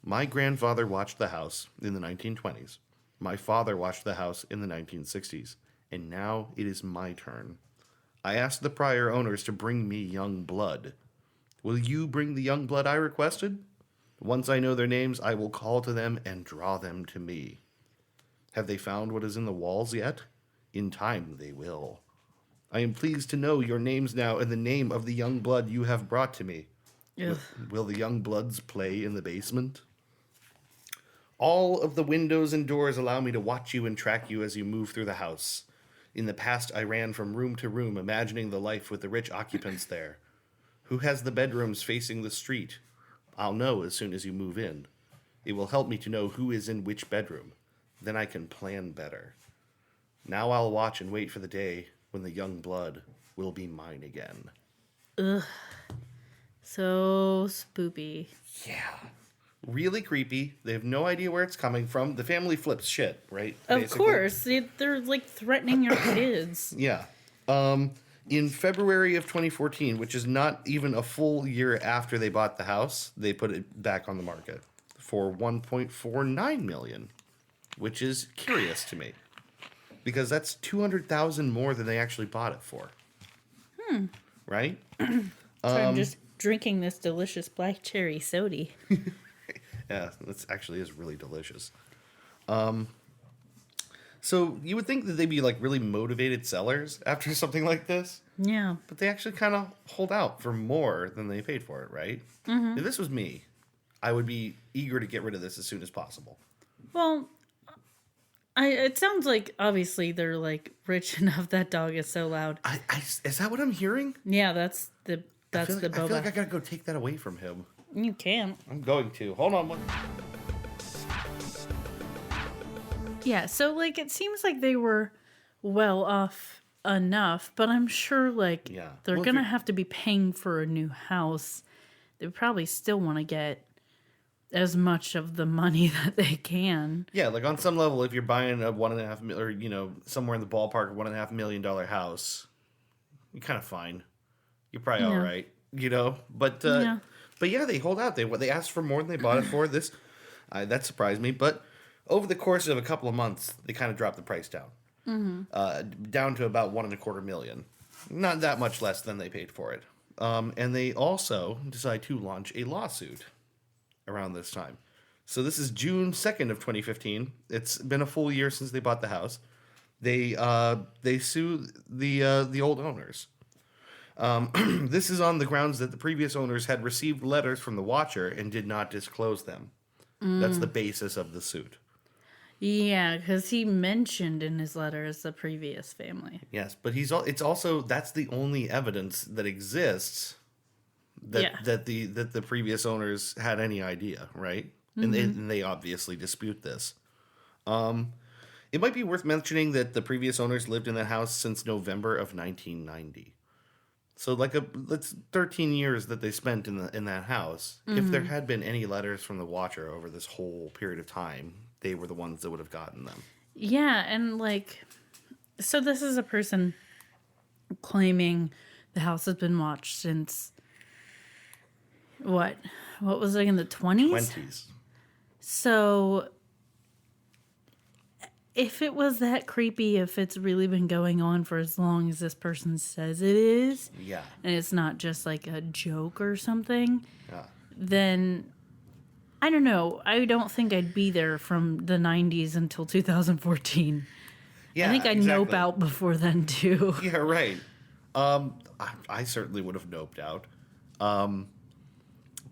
My grandfather watched the house in the 1920s. My father watched the house in the 1960s. And now it is my turn. I asked the prior owners to bring me young blood. Will you bring the young blood I requested? Once I know their names, I will call to them and draw them to me. Have they found what is in the walls yet? In time they will. I am pleased to know your names now and the name of the young blood you have brought to me. Will the young bloods play in the basement? All of the windows and doors allow me to watch you and track you as you move through the house. In the past, I ran from room to room, imagining the life with the rich occupants there. Who has the bedrooms facing the street? I'll know as soon as you move in. It will help me to know who is in which bedroom. Then I can plan better. Now I'll watch and wait for the day when the young blood will be mine again. Ugh. So spoopy. Yeah. Really creepy. They have no idea where it's coming from. The family flips shit, right? Of basically. course. They're like threatening your kids. Yeah. In February of 2014, which is not even a full year after they bought the house, they put it back on the market for $1.49 million, which is curious to me because that's $200,000 more than they actually bought it for. Right? So I'm just drinking this delicious black cherry soda. Yeah, that actually is really delicious. So you would think that they'd be like really motivated sellers after something like this. Yeah. But they actually kind of hold out for more than they paid for it, right? Mm-hmm. If this was me, I would be eager to get rid of this as soon as possible. Well, it sounds like obviously they're like rich enough. That dog is so loud. Is that what I'm hearing? Yeah, that's the I feel boba. like I gotta go take that away from him. You can. I'm going to. Hold on one. Yeah, so like it seems like they were well off enough, but I'm sure like they're gonna have to be paying for a new house. They probably still want to get as much of the money that they can. Yeah, like on some level, if you're buying a $1.5 million, or somewhere in the ballpark of $1.5 million house, you're kind of fine. You're probably all right, But yeah, they hold out. They asked for more than they bought it for. That surprised me. But over the course of a couple of months, they kind of dropped the price down. down to about $1.25 million. Not that much less than they paid for it. And they also decide to launch a lawsuit around this time. So this is June 2nd of 2015. It's been a full year since they bought the house. They sue the old owners. This is on the grounds that the previous owners had received letters from the Watcher and did not disclose them. That's the basis of the suit. Yeah, because he mentioned in his letters the previous family. Yes, but it's also that's the only evidence that exists that the previous owners had any idea, right? And they obviously dispute this. It might be worth mentioning that the previous owners lived in that house since November of 1990. So that's 13 years that they spent in that house. If there had been any letters from the Watcher over this whole period of time, they were the ones that would have gotten them. Yeah, and so this is a person claiming the house has been watched since what was it, in the 20s? 20s. So if it was that creepy, if it's really been going on for as long as this person says it is, Yeah. and it's not just like a joke or something, Yeah. then I don't know. I don't think I'd be there from the 90s until 2014. Yeah, I think I'd nope out before then, too. Yeah, right. I certainly would have noped out.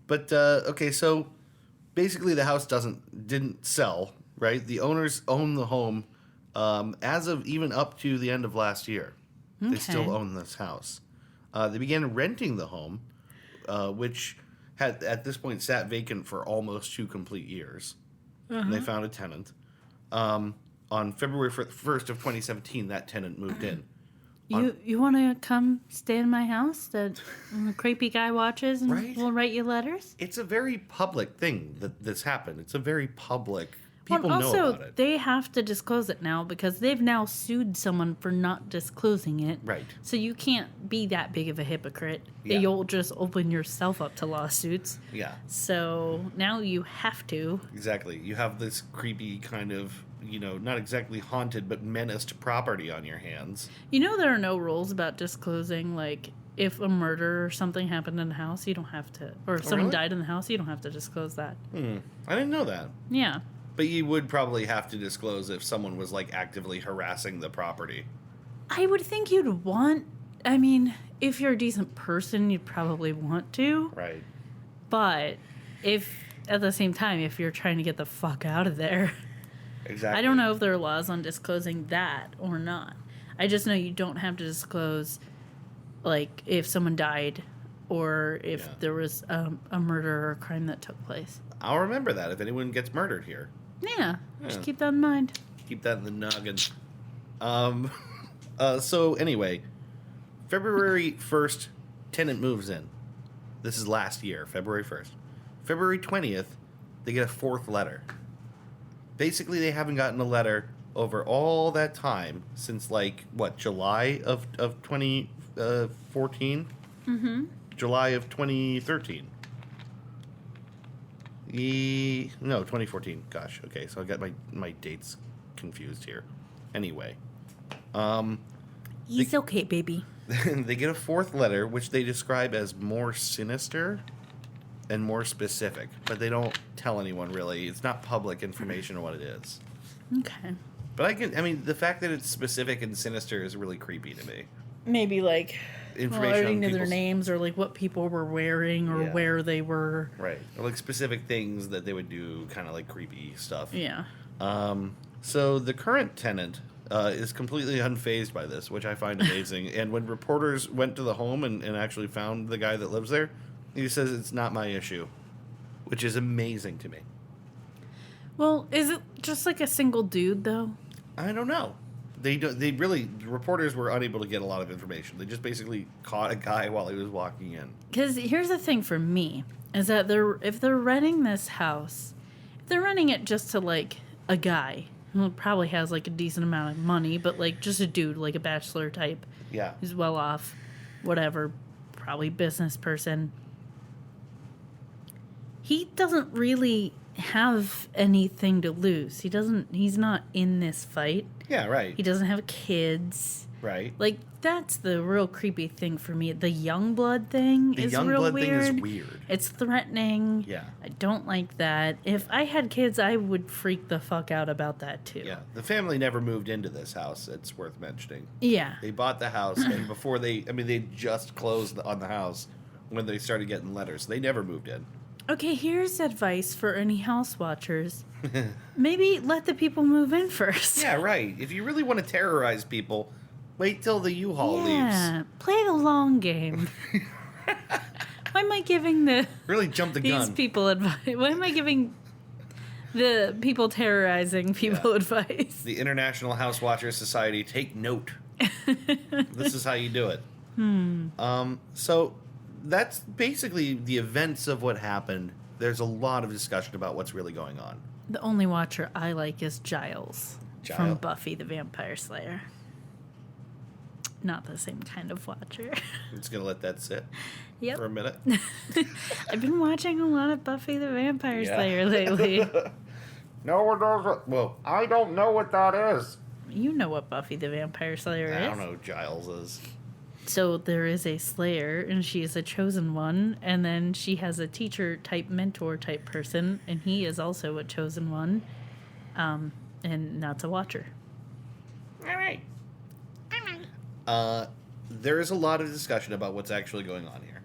But okay, so basically the house didn't sell, right? The owners own the home as of even up to the end of last year. Okay. They still own this house. They began renting the home, which had at this point sat vacant for almost 2 complete years. And they found a tenant. On February 1st of 2017, that tenant moved in. You want to come stay in my house that the creepy guy watches and right? we'll write you letters? It's a very public thing that this happened. It's a very public... People know about it. They have to disclose it now because they've now sued someone for not disclosing it. Right. So you can't be that big of a hypocrite. Yeah. You'll just open yourself up to lawsuits. Yeah. So now you have to. Exactly. You have this creepy kind of, not exactly haunted, but menaced property on your hands. There are no rules about disclosing, if a murder or something happened in the house, you don't have to. Or if someone died in the house, you don't have to disclose that. I didn't know that. Yeah. But you would probably have to disclose if someone was, actively harassing the property. I would think you'd want... if you're a decent person, you'd probably want to. Right. But at the same time, if you're trying to get the fuck out of there... Exactly. I don't know if there are laws on disclosing that or not. I just know you don't have to disclose, if someone died or if there was a murder or a crime that took place. I'll remember that if anyone gets murdered here. Yeah. Just keep that in mind. Keep that in the noggin. So anyway, February 1st, tenant moves in. This is last year, February 1st. February 20th, they get a 4th letter. Basically, they haven't gotten a letter over all that time since, July of 2014? Mm-hmm. July of 2013. No, 2014. Gosh, okay, so I got my dates confused here. Anyway. He's okay, baby. They get a 4th letter, which they describe as more sinister and more specific, but they don't tell anyone really. It's not public information on what it is. Okay. But the fact that it's specific and sinister is really creepy to me. Maybe information on their names or what people were wearing or where they were. Right. Or specific things that they would do, kind of creepy stuff. Yeah. So the current tenant is completely unfazed by this, which I find amazing. And when reporters went to the home and actually found the guy that lives there, he says it's not my issue, which is amazing to me. Well, is it just a single dude, though? I don't know. The reporters were unable to get a lot of information. They just basically caught a guy while he was walking in. Because here's the thing for me, is that if they're renting this house, if they're renting it just to, a guy who probably has, a decent amount of money, but, just a dude, a bachelor type. Yeah. Who's well off, whatever, probably business person. He doesn't really have anything to lose. He's not in this fight. Yeah, right. He doesn't have kids. Right. Like, that's the real creepy thing for me. The young blood thing The is young real blood weird. thing is weird. It's threatening. Yeah. I don't like that. If I had kids, I would freak the fuck out about that too. Yeah. The family never moved into this house. It's worth mentioning. Yeah. They bought the house, and before they just closed on the house when they started getting letters. They never moved in. Okay, here's advice for any house watchers. Maybe let the people move in first. Yeah, right. If you really want to terrorize people, wait till the U-Haul leaves. Play the long game. Why am I giving Really jump the these gun. people advice? Why am I giving the people terrorizing people advice? The International House Watchers Society, take note. This is how you do it. So that's basically the events of what happened. There's a lot of discussion about what's really going on. The only watcher I like is Giles from Giles? Buffy the Vampire Slayer. Not the same kind of watcher. I'm just going to let that sit Yep. for a minute. I've been watching a lot of Buffy the Vampire Yeah. Slayer lately. No one knows what... Well, I don't know what that is. You know what Buffy the Vampire Slayer is. I don't know who Giles is. So there is a Slayer, and she is a chosen one, and then she has a teacher type, mentor type person, and he is also a chosen one, and not a watcher. All right. There is a lot of discussion about what's actually going on here.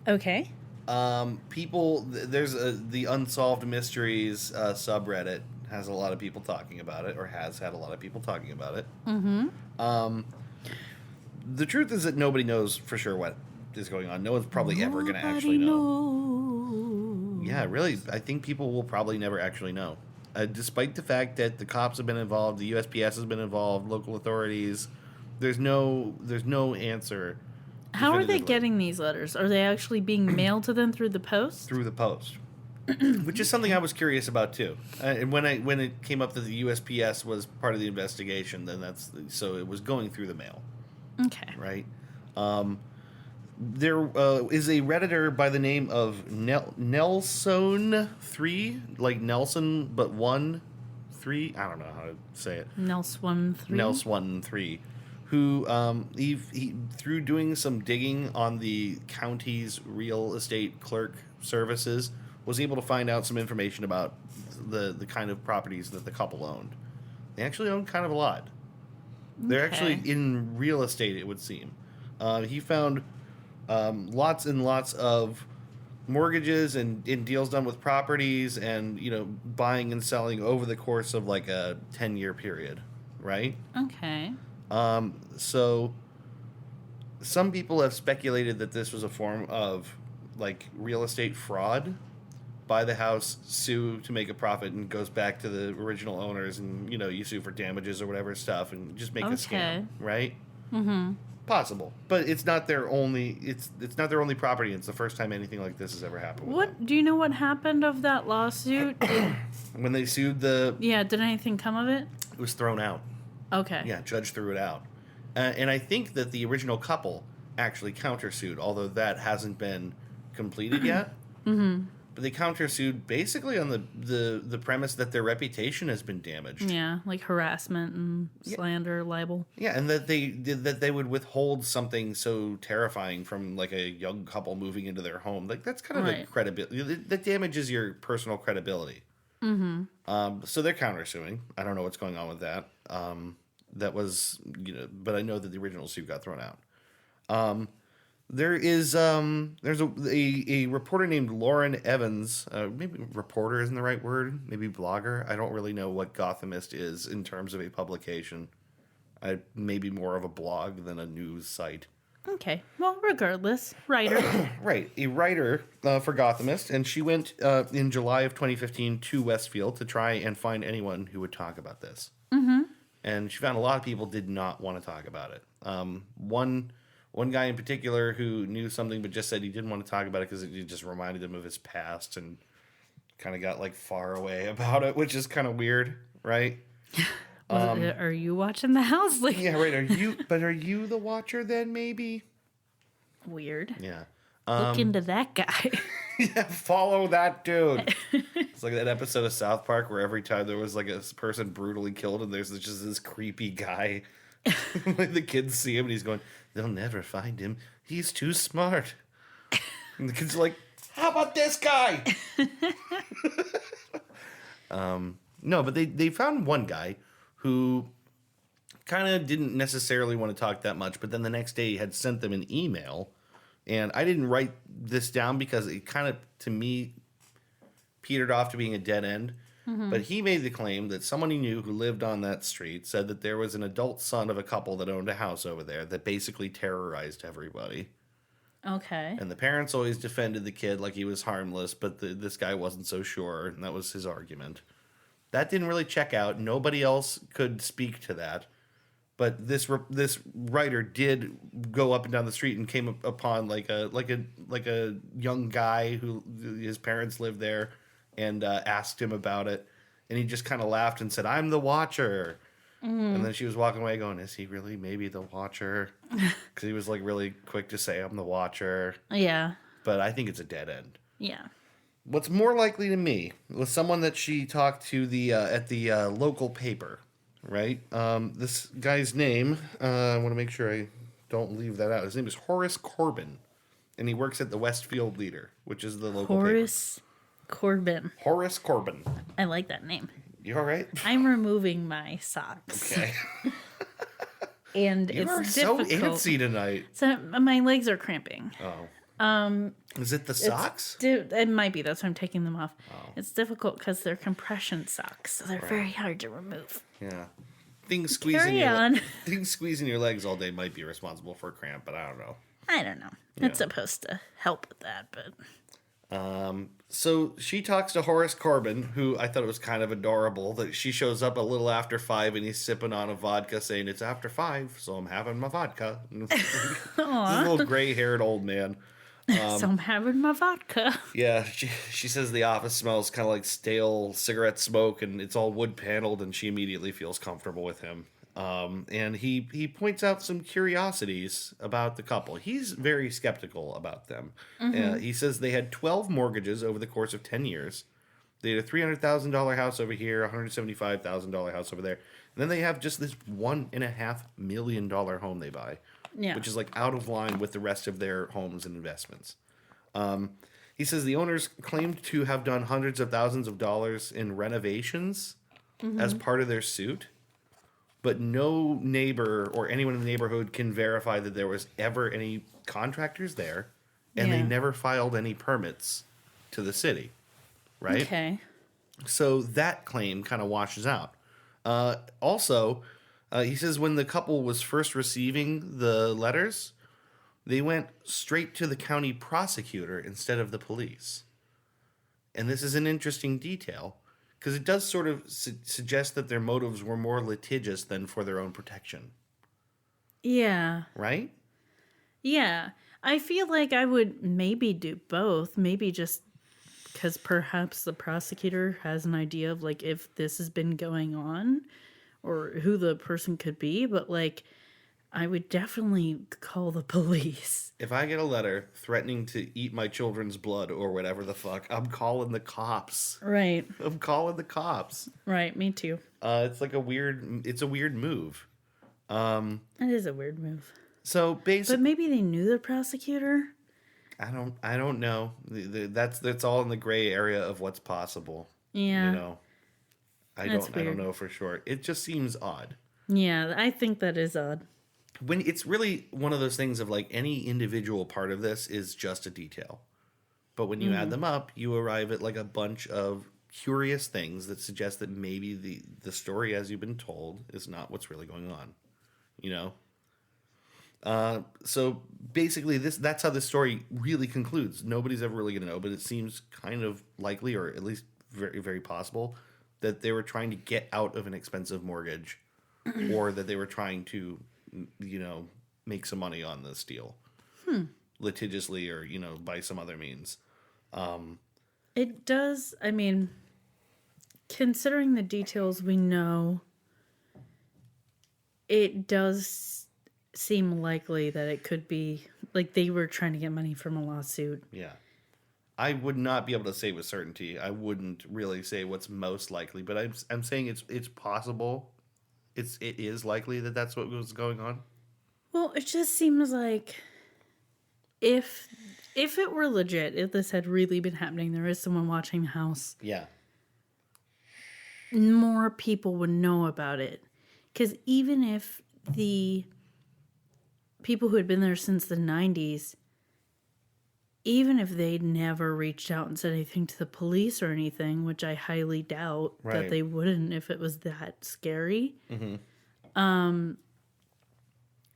Okay. There's the Unsolved Mysteries subreddit has a lot of people talking about it, or has had a lot of people talking about it. Mm-hmm. The truth is that nobody knows for sure what is going on. No one's probably ever going to actually know. Yeah, really, I think people will probably never actually know. Despite the fact that the cops have been involved, the USPS has been involved, local authorities, there's no answer. How are they definitively. getting these letters? Are they actually being mailed to them through the post? Through the post, which is something I was curious about too. And when it came up that the USPS was part of the investigation, then so it was going through the mail, Okay. right? There is a Redditor by the name of Nelson3, like Nelson but 1-3. I don't know how to say it. Nels13. Who he through doing some digging on the county's real estate clerk services was able to find out some information about the kind of properties that the couple owned. They actually own kind of a lot. They're actually in real estate, it would seem. He found lots and lots of mortgages and deals done with properties and, buying and selling over the course of like a 10-year period, right? Okay. So some people have speculated that this was a form of like real estate fraud. Buy the house, sue to make a profit, and goes back to the original owners, and you sue for damages or whatever stuff, and just make a scam, right? Mm-hmm. Possible, but it's not their only. It's not their only property. It's the first time anything like this has ever happened. What do you know? What happened of that lawsuit? When they sued did anything come of it? it was thrown out. Okay. Yeah, judge threw it out, and I think that the original couple actually countersued, although that hasn't been completed yet. Mm-hmm. But they countersued basically on the premise that their reputation has been damaged. Yeah, like harassment and slander, libel. Yeah, and that they would withhold something so terrifying from like a young couple moving into their home. Like that's kind of a credibility that damages your personal credibility. Mm-hmm. So they're countersuing. I don't know what's going on with that. That was but I know that the original suit got thrown out. There's a reporter named Lauren Evans. Maybe reporter isn't the right word. Maybe blogger. I don't really know what Gothamist is in terms of a publication. Maybe more of a blog than a news site. Okay. Well, regardless, writer. Right, a writer for Gothamist, and she went in July of 2015 to Westfield to try and find anyone who would talk about this. Mm-hmm. And she found a lot of people did not want to talk about it. One guy in particular who knew something but just said he didn't want to talk about it because it just reminded him of his past and kind of got like far away about it, which is kind of weird, right? Are you watching the house? Like, Yeah, right. Are you the watcher then? Maybe. weird. Yeah. Look into that guy. Yeah, follow that dude. It's like that episode of South Park where every time there was like a person brutally killed and there's just this creepy guy. Like the kids see him and he's going, they'll never find him. He's too smart. And the kids are like, how about this guy? No, but they found one guy who kind of didn't necessarily want to talk that much, but then the next day he had sent them an email. And I didn't write this down because it kind of, to me, petered off to being a dead end. But he made the claim that someone he knew who lived on that street said that there was an adult son of a couple that owned a house over there that basically terrorized everybody. Okay. And the parents always defended the kid like he was harmless, but this guy wasn't so sure, and that was his argument. That didn't really check out. Nobody else could speak to that. But this writer did go up and down the street and came upon like a young guy who his parents lived there, and asked him about it, and he just kind of laughed and said, "I'm the Watcher." And then she was walking away, going, "Is he really maybe the Watcher?" Because he was like really quick to say, "I'm the Watcher." Yeah. But I think it's a dead end. Yeah. What's more likely to me was someone that she talked to at the local paper. Right? This guy's name, I want to make sure I don't leave that out. His name is Horace Corbin, and he works at the Westfield Leader, which is the local Horace Corbin. Horace Corbin. I like that name. You all right? I'm removing my socks. Okay. And You it's are so difficult. antsy tonight. So my legs are cramping. Oh. Is it the socks? It might be. That's why I'm taking them off. Oh. It's difficult because they're compression socks, so they're very hard to remove. Yeah. Things Carry on. Things squeezing your legs all day might be responsible for a cramp, but I don't know. I don't know. It's supposed to help with that, but So she talks to Horace Corbin, who I thought it was kind of adorable that she shows up a little after 5 and he's sipping on a vodka saying it's after 5, so I'm having my vodka. This little gray-haired old man. so I'm having my vodka. Yeah, she says the office smells kind of like stale cigarette smoke and it's all wood paneled, and she immediately feels comfortable with him. And he points out some curiosities about the couple. He's very skeptical about them. He says they had 12 mortgages over the course of 10 years. They had a $300,000 house over here, a $175,000 house over there. And then they have just this $1.5 million home they buy, which is like out of line with the rest of their homes and investments. He says the owners claimed to have done hundreds of thousands of dollars in renovations as part of their suit. But no neighbor or anyone in the neighborhood can verify that there was ever any contractors there, and they never filed any permits to the city, right? Okay. So that claim kind of washes out. Also, he says when the couple was first receiving the letters, they went straight to the county prosecutor instead of the police. And this is an interesting detail, because it does sort of suggest that their motives were more litigious than for their own protection. Yeah. Right? Yeah. I feel like I would maybe do both. Maybe just because perhaps the prosecutor has an idea of like if this has been going on or who the person could be. But like, I would definitely call the police. If I get a letter threatening to eat my children's blood or whatever the fuck, I'm calling the cops. Right. I'm calling the cops. Right. Me too. It's a weird move. It is a weird move. So basically, But maybe they knew the prosecutor. I don't know. That's all in the gray area of what's possible. Yeah. You know, I don't know for sure. It just seems odd. Yeah, I think that is odd. When it's really one of those things of like any individual part of this is just a detail. But when you add them up, you arrive at like a bunch of curious things that suggest that maybe the story as you've been told is not what's really going on. You know? So basically that's how this story really concludes. Nobody's ever really going to know, but it seems kind of likely, or at least very, very possible, that they were trying to get out of an expensive mortgage or that they were trying to, you know, make some money on this deal litigiously or, you know, by some other means. It does, I mean, considering the details we know, it does seem likely that it could be, like, they were trying to get money from a lawsuit. Yeah. I would not be able to say with certainty. I wouldn't really say what's most likely, but I'm saying it's possible. It is likely that that's what was going on. Well, it just seems like if it were legit, if this had really been happening, there is someone watching the house. Yeah. More people would know about it. Because even if the people who had been there since the 90s, even if they'd never reached out and said anything to the police or anything, which I highly doubt that they wouldn't if it was that scary,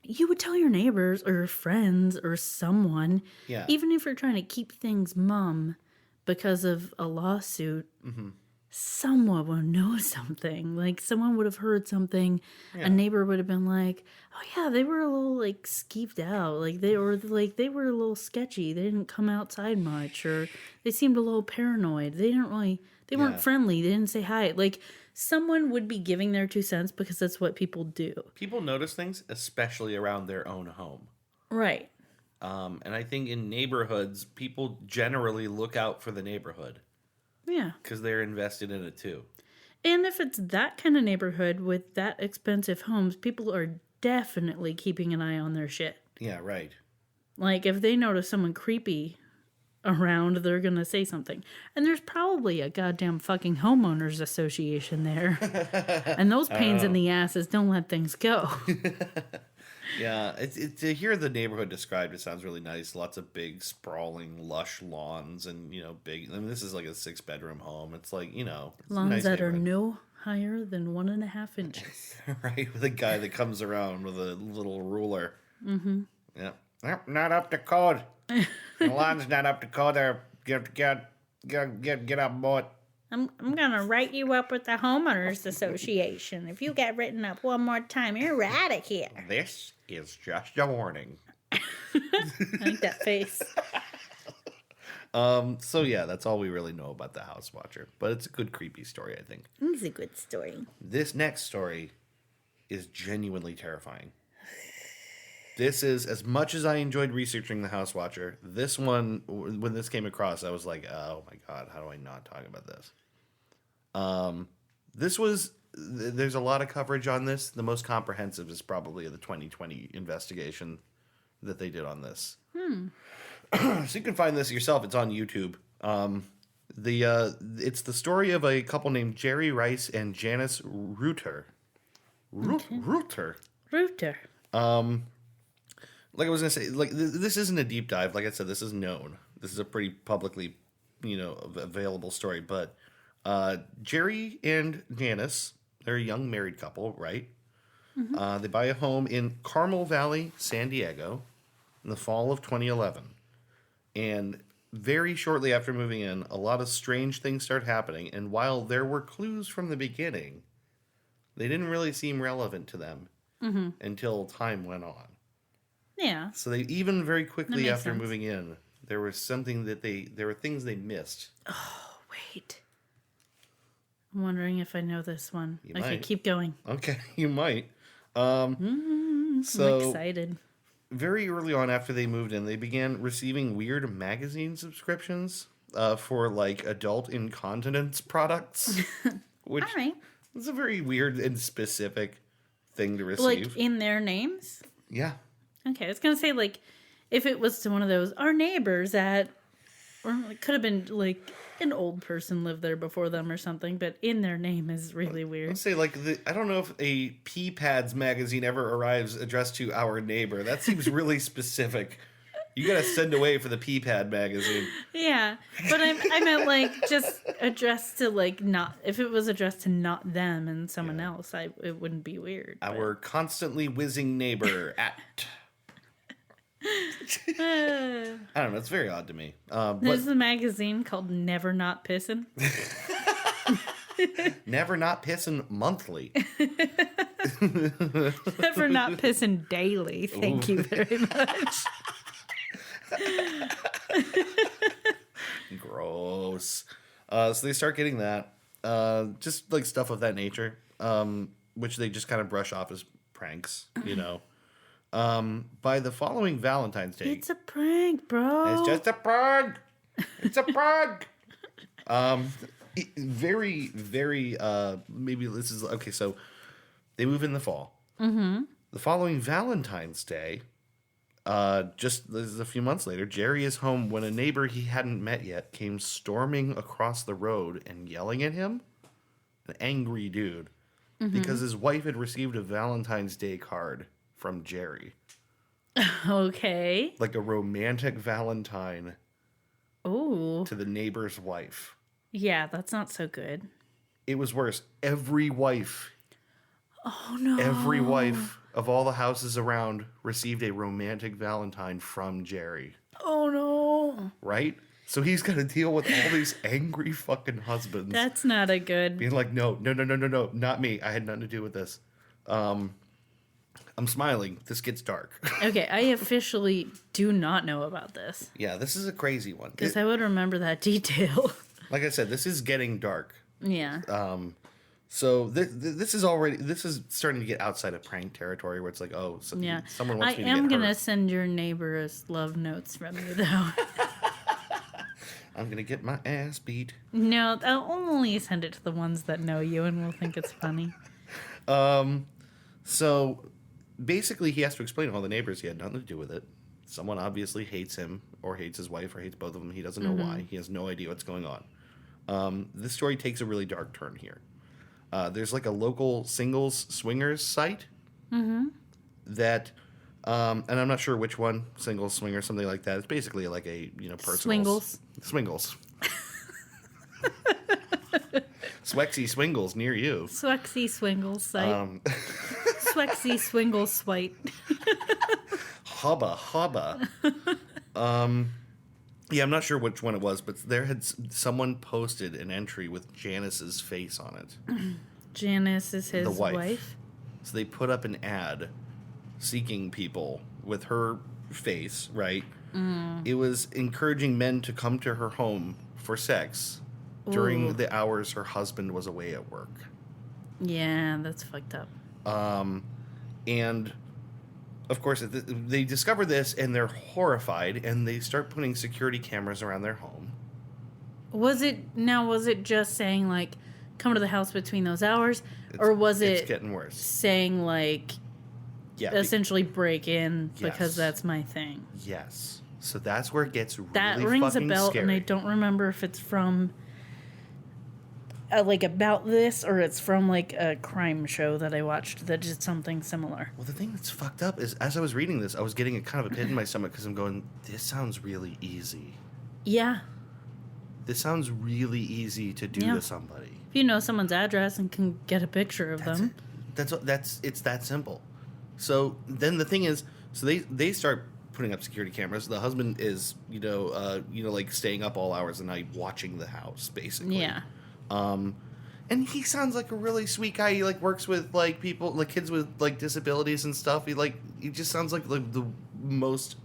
you would tell your neighbors or friends or someone, even if you're trying to keep things mum because of a lawsuit, someone would know something. Like, someone would have heard something. A neighbor would have been like, oh yeah, they were a little like skeeved out. Like they were a little sketchy. They didn't come outside much, or they seemed a little paranoid. They weren't friendly. They didn't say hi. Like, someone would be giving their 2 cents because that's what people do. People notice things, especially around their own home. Right. And I think in neighborhoods, people generally look out for the neighborhood. Yeah. Because they're invested in it too. And if it's that kind of neighborhood with that expensive homes, people are definitely keeping an eye on their shit. Yeah, right. Like, if they notice someone creepy around, they're going to say something. And there's probably a goddamn fucking homeowners association there. And those pains in the asses don't let things go. Yeah, to hear the neighborhood described, it sounds really nice. Lots of big, sprawling, lush lawns, and big. I mean, this is like a 6-bedroom home. It's like it's Lawns nice that are no higher than 1.5 inches. Right, with a guy that comes around with a little ruler. Mm-hmm. Yeah, nope, not up to code. The lawn's not up to code. There, get up, boy. I'm gonna write you up with the homeowners association. If you get written up one more time, you're out of here. This is just a warning. I like that face. So yeah, that's all we really know about the House Watcher. But it's a good creepy story, I think. It's a good story. This next story is genuinely terrifying. This is, as much as I enjoyed researching the House Watcher, this one, when this came across, I was like, oh my God, how do I not talk about this? There's a lot of coverage on this. The most comprehensive is probably the 2020 investigation that they did on this. So you can find this yourself. It's on YouTube. It's the story of a couple named Jerry Rice and Janice Reuter. Reuter. Like I was gonna say, like this isn't a deep dive. Like I said, this is known. This is a pretty publicly, available story. But Jerry and Janice, they're a young married couple, right? Mm-hmm. They buy a home in Carmel Valley, San Diego, in the fall of 2011. And very shortly after moving in, a lot of strange things start happening. And while there were clues from the beginning, they didn't really seem relevant to them until time went on. Yeah. So they even very quickly after moving in, there was something there were things they missed. Oh, wait. I'm wondering if I know this one. You okay, might. Keep going. Okay, you might. I'm excited. Very early on after they moved in, they began receiving weird magazine subscriptions for like adult incontinence products. Which all right. is a very weird and specific thing to receive. Like in their names? Yeah. Okay, I was going to say, like, if it was to one of those, our neighbors or it could have been, like, an old person lived there before them or something, but in their name is really weird. I'd say, like, I don't know if a Pea Pads magazine ever arrives addressed to our neighbor. That seems really specific. You got to send away for the Pea Pad magazine. Yeah, but I meant, like, just addressed to, like, not, if it was addressed to not them and someone else, it wouldn't be weird. Our constantly whizzing neighbor at... I don't know. It's very odd to me. There's a magazine called Never Not Pissin'. Never Not Pissin' Monthly. Never Not Pissin' Daily. Thank you very much. Gross. So they start getting that. Just like stuff of that nature. Which they just kind of brush off as pranks, By the following Valentine's Day. It's a prank, bro. It's just a prank. It's a prank. Very, very. Maybe this is okay. So they move in the fall. Mm-hmm. The following Valentine's Day, just this is a few months later, Jerry is home when a neighbor he hadn't met yet came storming across the road and yelling at him. An angry dude, because his wife had received a Valentine's Day card from Jerry. Okay. Like a romantic Valentine. Oh. To the neighbor's wife. Yeah, that's not so good. It was worse. Every wife. Oh, no. Every wife of all the houses around received a romantic Valentine from Jerry. Oh, no. Right? So he's got to deal with all these angry fucking husbands. That's not a good... Being like, no, not me. I had nothing to do with this. I'm smiling. This gets dark. Okay, I officially do not know about this. Yeah, this is a crazy one. Because I would remember that detail. Like I said, this is getting dark. Yeah. So this is starting to get outside of prank territory where it's like, oh, yeah. someone wants me to get I am going to hurt. send your neighbors love notes from you, though. I'm going to get my ass beat. No, I'll only send it to the ones that know you and will think it's funny. So basically he has to explain to all the neighbors he had nothing to do with it. Someone obviously hates him or hates his wife or hates both of them. He doesn't know why. He has no idea what's going on. This story takes a really dark turn here. There's like a local singles swingers site that, and I'm not sure which one, singles swinger, something like that. It's basically like a, personal swingles. Swexy Swingles near you. Swexy Swingles site. Swexy Swingles swite. Hubba. Yeah, I'm not sure which one it was, but there had someone posted an entry with Janice's face on it. Janice is his The wife. wife. So they put up an ad seeking people with her face, right? It was encouraging men to come to her home for sex during the hours her husband was away at work. Yeah, that's fucked up. And of course, they discover this and they're horrified, and they start putting security cameras around their home. Was it just saying, like, come to the house between those hours? Or was It's it getting worse. saying, like, Yeah, essentially break in Yes. because that's my thing? yes. So that's where it gets really That rings a fucking bell, scary. and I don't remember if it's from, like, about this, or it's from, like, a crime show that I watched that did something similar. Well, the thing that's fucked up is, as I was reading this, I was getting a kind of a pit in my stomach because I'm going, this sounds really easy. Yeah. This sounds really easy to do Yeah. to somebody. If you know someone's address and can get a picture of them. It's that simple. So then the thing is, so they start putting up security cameras. The husband is, like staying up all hours of the night watching the house, basically. Yeah. And he sounds like a really sweet guy. He like works with like people, like kids with like disabilities and stuff. He just sounds like the most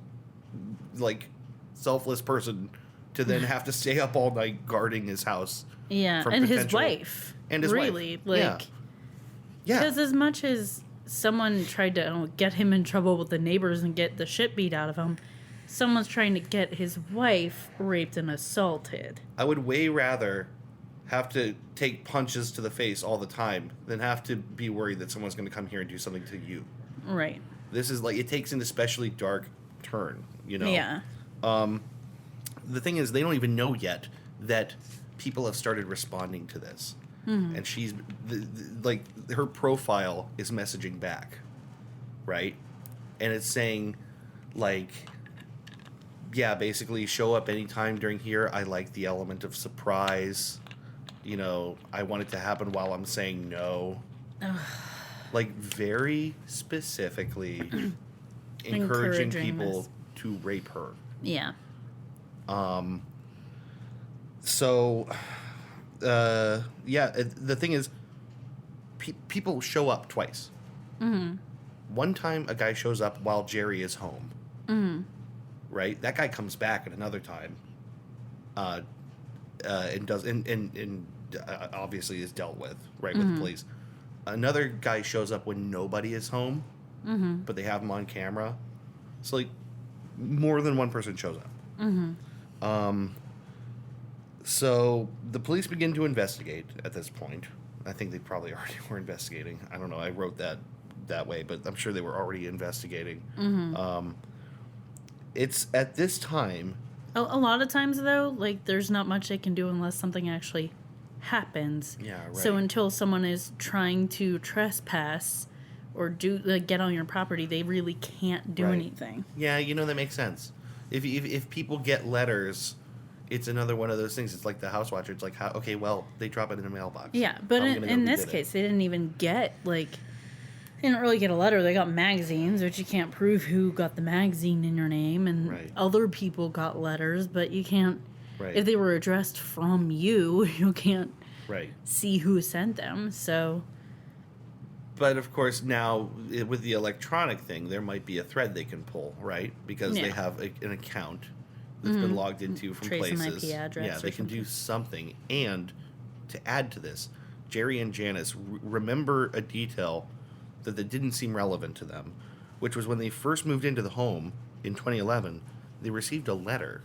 like selfless person to then have to stay up all night guarding his house. Yeah, from and his potential- wife. And his really, wife. like, Yeah. because as much as someone tried to get him in trouble with the neighbors and get the shit beat out of him, someone's trying to get his wife raped and assaulted. I would way rather have to take punches to the face all the time than have to be worried that someone's going to come here and do something to you. Right. This is like, it takes an especially dark turn, Yeah. The thing is, they don't even know yet that people have started responding to this. Mm-hmm. And she's, like, her profile is messaging back, right? And it's saying, like, yeah, basically, show up anytime during here. I like the element of surprise. I want it to happen while I'm saying no. Like, very specifically encouraging people this. to rape her. Yeah. So, the thing is, people show up twice. Mm-hmm. One time, a guy shows up while Jerry is home. Mm-hmm. Right? That guy comes back at another time, and does and obviously is dealt with with the police. Another guy shows up when nobody is home, but they have him on camera. So like, more than one person shows up. So the police begin to investigate at this point. I think they probably already were investigating. I don't know. I wrote that way, but I'm sure they were already investigating. It's at this time. A lot of times, though, like, there's not much they can do unless something actually happens. Yeah, right. So until someone is trying to trespass or get on your property, they really can't do anything. Yeah, that makes sense. If people get letters, it's another one of those things. It's like the house watcher. It's like, okay, well, they drop it in a mailbox. Yeah, but in this case, they didn't even get, like... They didn't really get a letter. They got magazines, which you can't prove who got the magazine in your name, and other people got letters, but you can't. Right. If they were addressed from you, you can't right. see who sent them. So. But of course, now with the electronic thing, there might be a thread they can pull, right? Because they have an account that's been logged into from places. An IP address. Yeah, they can do something. And to add to this, Jerry and Janice remember a detail that didn't seem relevant to them, which was when they first moved into the home in 2011, they received a letter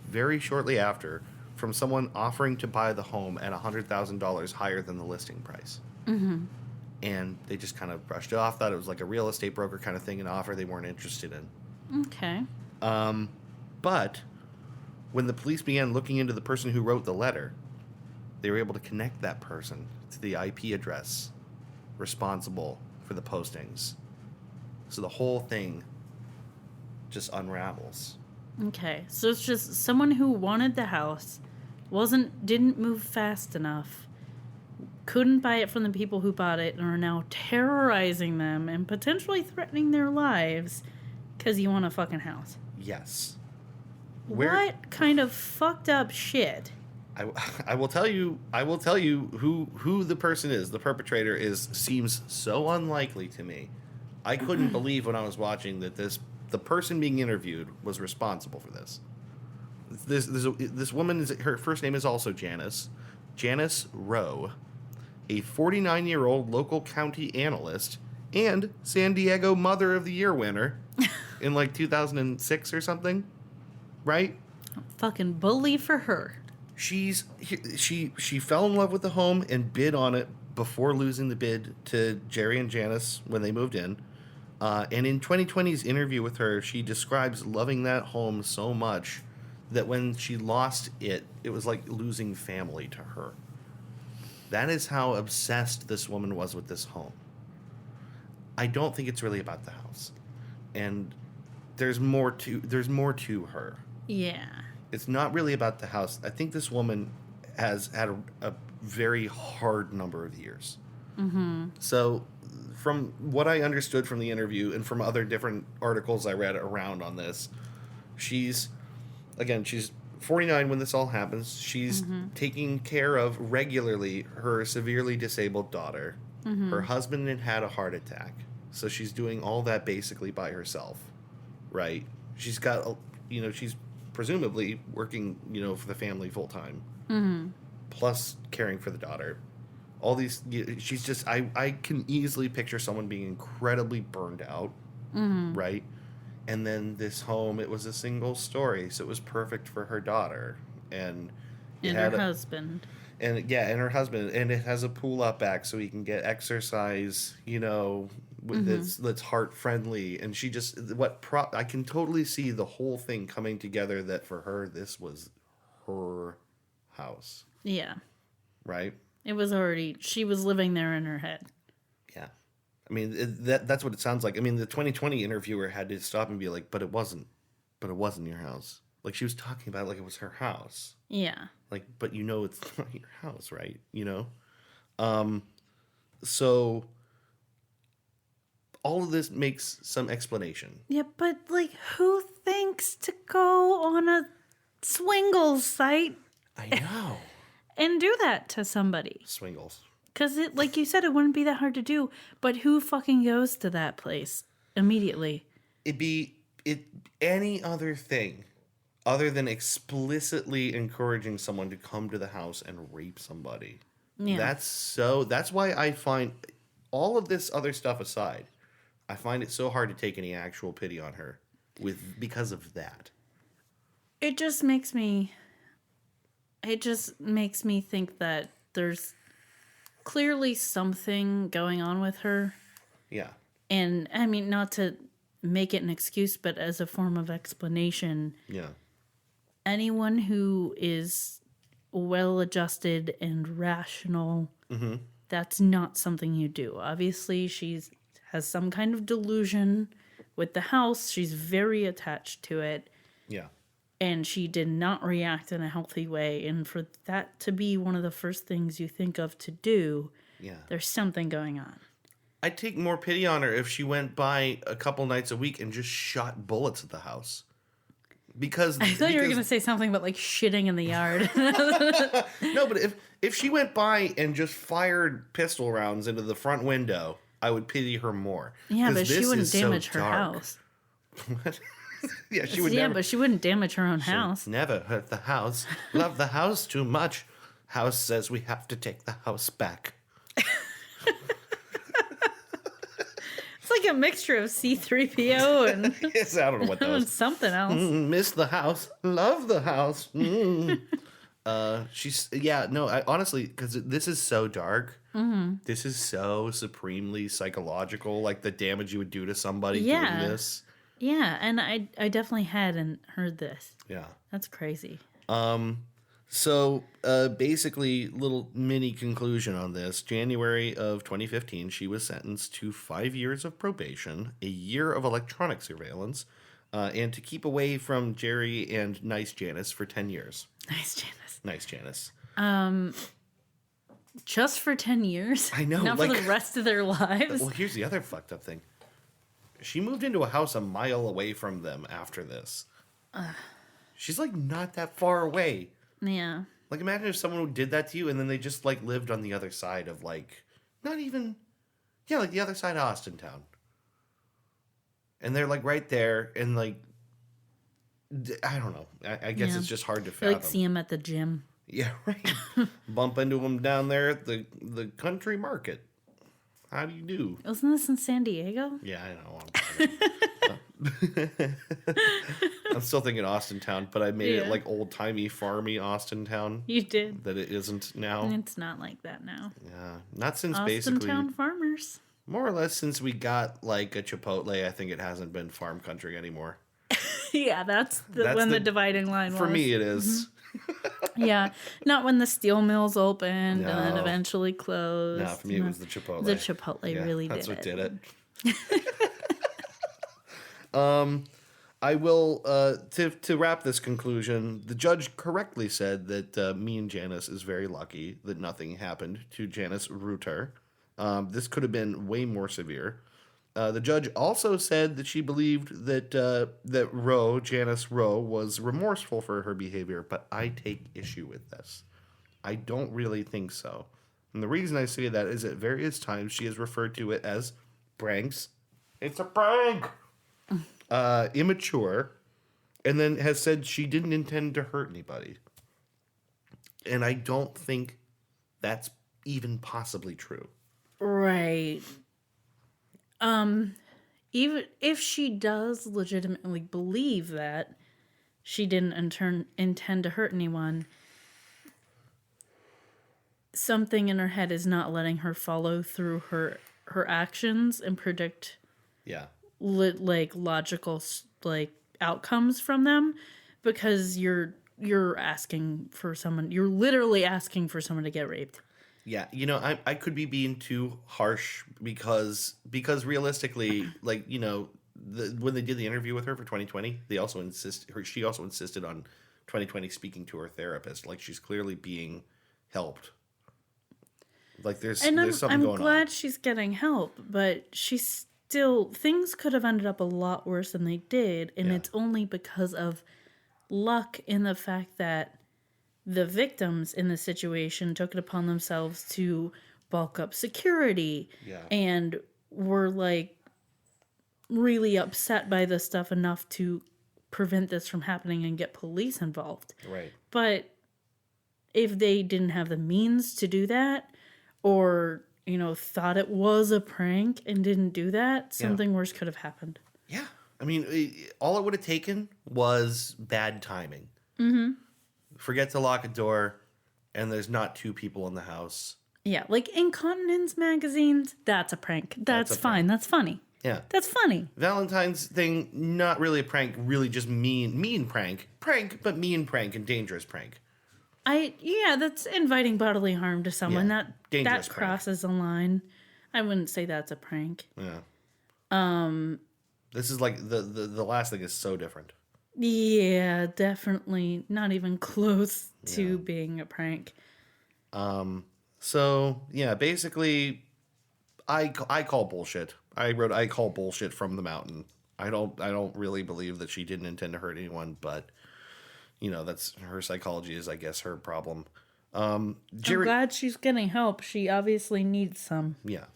very shortly after from someone offering to buy the home at $100,000 higher than the listing price. Mm-hmm. And they just kind of brushed it off, thought it was like a real estate broker kind of thing, an offer they weren't interested in. Okay. But when the police began looking into the person who wrote the letter, they were able to connect that person to the IP address responsible for the postings. So the whole thing just unravels. Okay. So it's just someone who wanted the house, didn't move fast enough, couldn't buy it from the people who bought it, and are now terrorizing them and potentially threatening their lives because you want a fucking house. Yes. What kind of fucked up shit? I will tell you who the person is, the perpetrator seems so unlikely to me. I couldn't believe when I was watching that the person being interviewed was responsible for this. This woman, her first name is also Janice. Janice Rowe, a 49-year-old local county analyst and San Diego Mother of the Year winner in like 2006 or something, right? Fucking bully for her. She fell in love with the home and bid on it before losing the bid to Jerry and Janice when they moved in. And in 2020's interview with her, she describes loving that home so much that when she lost it, it was like losing family to her. That is how obsessed this woman was with this home. I don't think it's really about the house. And there's more to her. Yeah. It's not really about the house. I think this woman has had a very hard number of years. Mm-hmm. So from what I understood from the interview and from other different articles I read around on this, she's 49 when this all happens. She's taking care of regularly her severely disabled daughter. Mm-hmm. Her husband had a heart attack. So she's doing all that basically by herself, right? She's got, she's presumably working, for the family full time, plus caring for the daughter. All these, she's just, I can easily picture someone being incredibly burned out, right? And then this home, it was a single story, so it was perfect for her daughter and her husband. And her husband, and it has a pool out back so he can get exercise, that's heart friendly. And she just I can totally see the whole thing coming together that for her this was her house. Yeah. Right? It was she was living there in her head. Yeah. I mean, that's what it sounds like. I mean, the 2020 interviewer had to stop and be like, but it wasn't your house. Like, she was talking about it like it was her house. Yeah. Like, but it's not your house, right? So all of this makes some explanation. Yeah, but, like, who thinks to go on a swingles site? I know. And do that to somebody? Swingles. Because, like you said, it wouldn't be that hard to do. But who fucking goes to that place immediately? It'd be any other thing other than explicitly encouraging someone to come to the house and rape somebody. Yeah. That's why I find, all of this other stuff aside, I find it so hard to take any actual pity on her because of that. It just makes me it just makes me think that there's clearly something going on with her. Yeah. And I mean, not to make it an excuse, but as a form of explanation, Yeah. anyone who is well adjusted and rational, that's not something you do. Obviously, she's has some kind of delusion with the house. She's very attached to it. Yeah. And she did not react in a healthy way. And for that to be one of the first things you think of to do, Yeah. there's something going on. I'd take more pity on her if she went by a couple nights a week and just shot bullets at the house. Because I thought you were going to say something about like shitting in the yard. No, but if she went by and just fired pistol rounds into the front window, I would pity her more. Yeah, but she this wouldn't is so damage her dark. house. What? Yeah, she would Yeah, never. but she wouldn't damage her own house. Never hurt the house. Love the house too much. House says we have to take the house back. It's like a mixture of C-3PO and Yes, I don't know what that was. something else. Miss the house. Love the house. She's I honestly, because this is so dark. This is so supremely psychological, like the damage you would do to somebody doing this. Yeah, and I definitely hadn't heard this. Yeah. That's crazy. So basically, little mini conclusion on this. January of 2015, she was sentenced to 5 years of probation, a year of electronic surveillance, and to keep away from Jerry and Nice Janice for 10 years. Nice, Janice. Nice Janice. Just for 10 years? I know, Not for like- the rest of their lives? Well, here's the other fucked up thing. She moved into a house a mile away from them after this. She's like not that far away. Yeah. Like imagine if someone did that to you and then they just like lived on the other side of like, not even, yeah, like the other side of Austintown. And they're like right there and like, I don't know. I guess Yeah. it's just hard to You fathom. like see him at the gym. Yeah, right. Bump into them down there at the country market. How do you do? Wasn't this in San Diego? Yeah, I know. I'm still thinking Austintown, but I made it Yeah. like old timey, farmy Austintown You did. that it isn't now. It's not like that now. Yeah, not since basically Austintown farmers. more or less since we got like a Chipotle. I think it hasn't been farm country anymore. Yeah, that's when the dividing line was. For me, it is. Yeah, not when the steel mills opened and then No. eventually closed. No, for me, it was the Chipotle. The Chipotle Yeah, really that's did what it. did it. I will to wrap this conclusion. The judge correctly said that me and Janice is very lucky that nothing happened to Janice Reuter. This could have been way more severe. The judge also said that she believed that that Janice Rowe, was remorseful for her behavior, but I take issue with this. I don't really think so. And the reason I say that is at various times she has referred to it as pranks. It's a prank! Immature, and then has said she didn't intend to hurt anybody. And I don't think that's even possibly true. Right. Even if she does legitimately believe that she didn't intend to hurt anyone, something in her head is not letting her follow through her actions and predict Yeah. logical outcomes from them, because you're asking for someone, you're literally asking for someone to get raped. Yeah, I could be being too harsh because realistically, like, when they did the interview with her for 2020, she also insisted on 2020 speaking to her therapist. Like, she's clearly being helped. Like, there's something going on. I'm glad she's getting help, but things could have ended up a lot worse than they did, and Yeah. it's only because of luck in the fact that the victims in the situation took it upon themselves to bulk up security. Yeah. And were like really upset by this stuff enough to prevent this from happening and get police involved. Right. But if they didn't have the means to do that, or thought it was a prank and didn't do that, something worse could have happened. Yeah. I mean, all it would have taken was bad timing. Mm-hmm. forget to lock a door, and there's not two people in the house. Yeah, like Incontinence magazines, that's a prank. That's fine. That's funny. Yeah. That's funny. Valentine's thing, not really a prank, really just mean prank. Prank, but mean prank and dangerous prank. That's inviting bodily harm to someone. Yeah, That crosses a line. I wouldn't say that's a prank. Yeah. This is like the last thing is so different. Yeah, definitely not even close to being a prank. So yeah, basically, I call bullshit. I call bullshit from the mountain. I don't really believe that she didn't intend to hurt anyone, but that's her psychology is, I guess, her problem. I'm glad she's getting help. She obviously needs some. Yeah.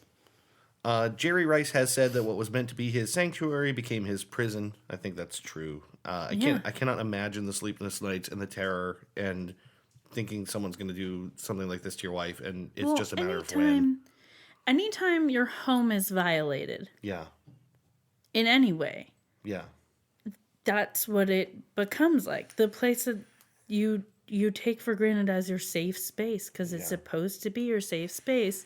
Jerry Rice has said that what was meant to be his sanctuary became his prison. I think that's true. I cannot imagine the sleepless nights and the terror and thinking someone's going to do something like this to your wife, and it's just a matter of when. Anytime your home is violated. Yeah. In any way. Yeah. That's what it becomes like. The place that you take for granted as your safe space because it's supposed to be your safe space.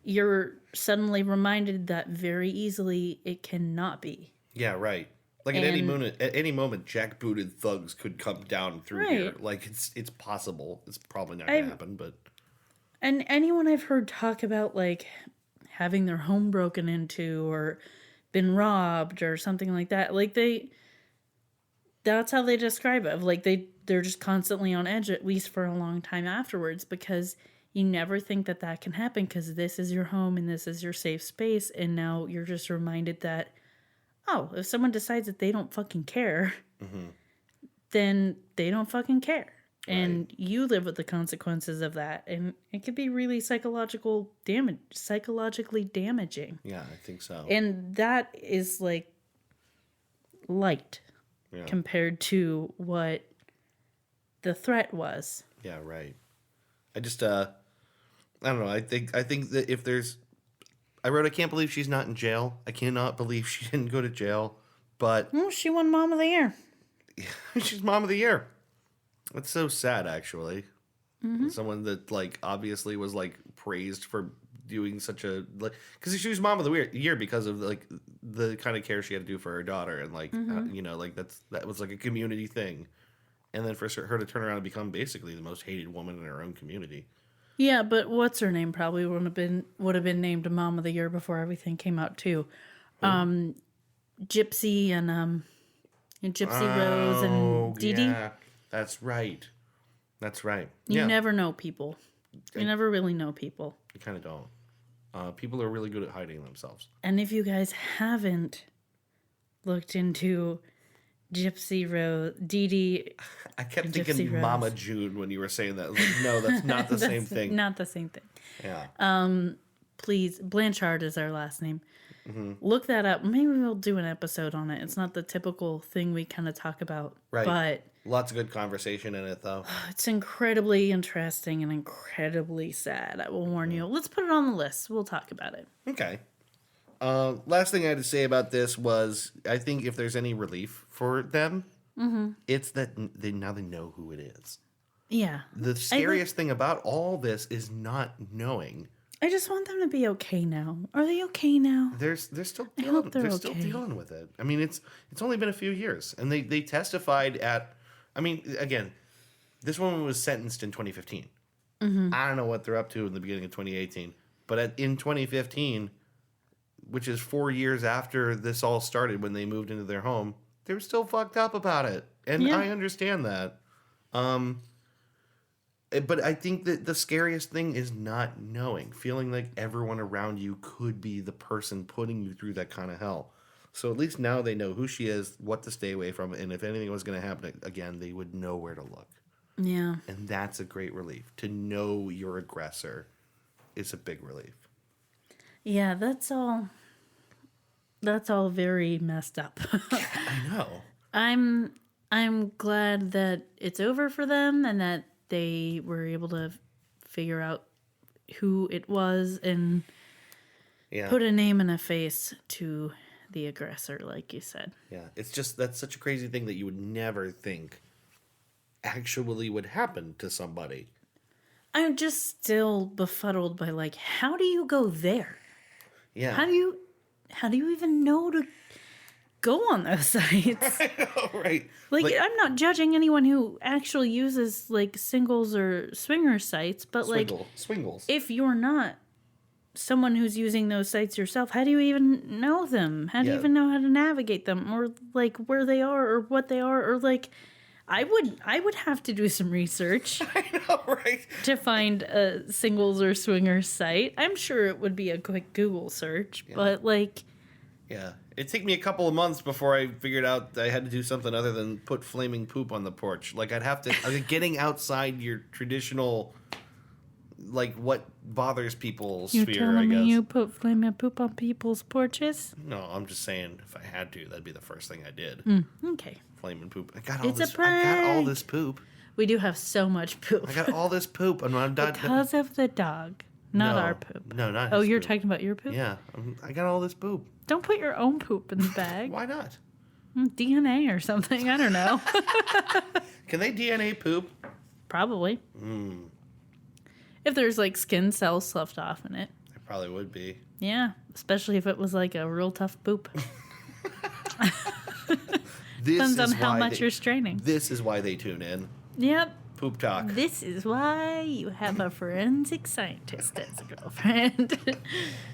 You're suddenly reminded that very easily it cannot be. Yeah, right. Like at any moment, jackbooted thugs could come down through here. Like it's possible. It's probably not gonna happen, but. And anyone I've heard talk about like having their home broken into or been robbed or something like that, like that's how they describe it. Like they're just constantly on edge, at least for a long time afterwards, because you never think that can happen because this is your home and this is your safe space. And now you're just reminded that, if someone decides that they don't fucking care, then they don't fucking care. Right. And you live with the consequences of that. And it could be really psychologically damaging. Yeah, I think so. And that is like light compared to what the threat was. Yeah, right. I just, I don't know. I think that if there's, I wrote, I can't believe she's not in jail. I cannot believe she didn't go to jail. But well, she won Mom of the Year. She's Mom of the Year. That's so sad, actually. Mm-hmm. Someone that like obviously was like praised for doing such a like because she was Mom of the Year because of like the kind of care she had to do for her daughter and like like that was like a community thing, and then for her to turn around and become basically the most hated woman in her own community. Yeah, but what's her name probably would have been named Mom of the Year before everything came out too. Gypsy and Gypsy Rose and Dee Dee. Yeah, that's right. That's right. You never know people. You never really know people. You kind of don't. People are really good at hiding themselves. And if you guys haven't looked into Gypsy Rose, Dee Dee. I kept thinking Mama June when you were saying that. Like, no, that's not the same thing. Not the same thing. Yeah. Please, Blanchard is our last name. Mm-hmm. Look that up. Maybe we'll do an episode on it. It's not the typical thing we kind of talk about. Right. But lots of good conversation in it, though. It's incredibly interesting and incredibly sad. I will warn you. Let's put it on the list. We'll talk about it. Okay. Last thing I had to say about this was I think if there's any relief for them, it's that they know who it is. Yeah. The scariest thing about all this is not knowing. I just want them to be okay now. Are they okay now? They're still dealing. They're still dealing with it. I mean, it's only been a few years, and they testified at. I mean, again, this woman was sentenced in 2015. Mm-hmm. I don't know what they're up to in the beginning of 2018, but in 2015, which is 4 years after this all started, when they moved into their home, they were still fucked up about it, and I understand that. But I think that the scariest thing is not knowing, feeling like everyone around you could be the person putting you through that kind of hell. So at least now they know who she is, what to stay away from, and if anything was going to happen again, they would know where to look. Yeah. And that's a great relief. To know your aggressor is a big relief. Yeah, that's all very messed up. I know. I'm glad that it's over for them and that they were able to figure out who it was and put a name and a face to the aggressor, like you said. Yeah, it's just, that's such a crazy thing that you would never think actually would happen to somebody. I'm just still befuddled by, like, how do you go there? Yeah. How do you even know to go on those sites? I know, right? Like, I'm not judging anyone who actually uses, like, singles or swinger sites, but, Swingles. if you're not someone who's using those sites yourself, how do you even know them? How do you even know how to navigate them, or, like, where they are, or what they are, or, like, I would have to do some research I know, right? to find a singles or swingers site. I'm sure it would be a quick Google search, but, like... Yeah. It took me a couple of months before I figured out I had to do something other than put flaming poop on the porch. Like, I'd have to... getting outside your traditional... Like, what bothers people You're sphere, telling I guess. me you put flaming poop on people's porches? No, I'm just saying, if I had to, that'd be the first thing I did. Okay. Flaming poop. I got all It's this. a prank. I got all this poop. We do have so much poop. I got all this poop, and when I'm done. Because of the dog, not No. our poop. No, not. Oh, his you're poop. talking about your poop? Yeah, I got all this poop. Don't put your own poop in the bag. Why not? DNA or something. I don't know. Can they DNA poop? Probably. If there's, like, skin cells sloughed off in it. It probably would be. Yeah, especially if it was, like, a real tough poop. Depends on how much you're straining. This is why they tune in. Yep. Poop talk. This is why you have a forensic scientist as a girlfriend.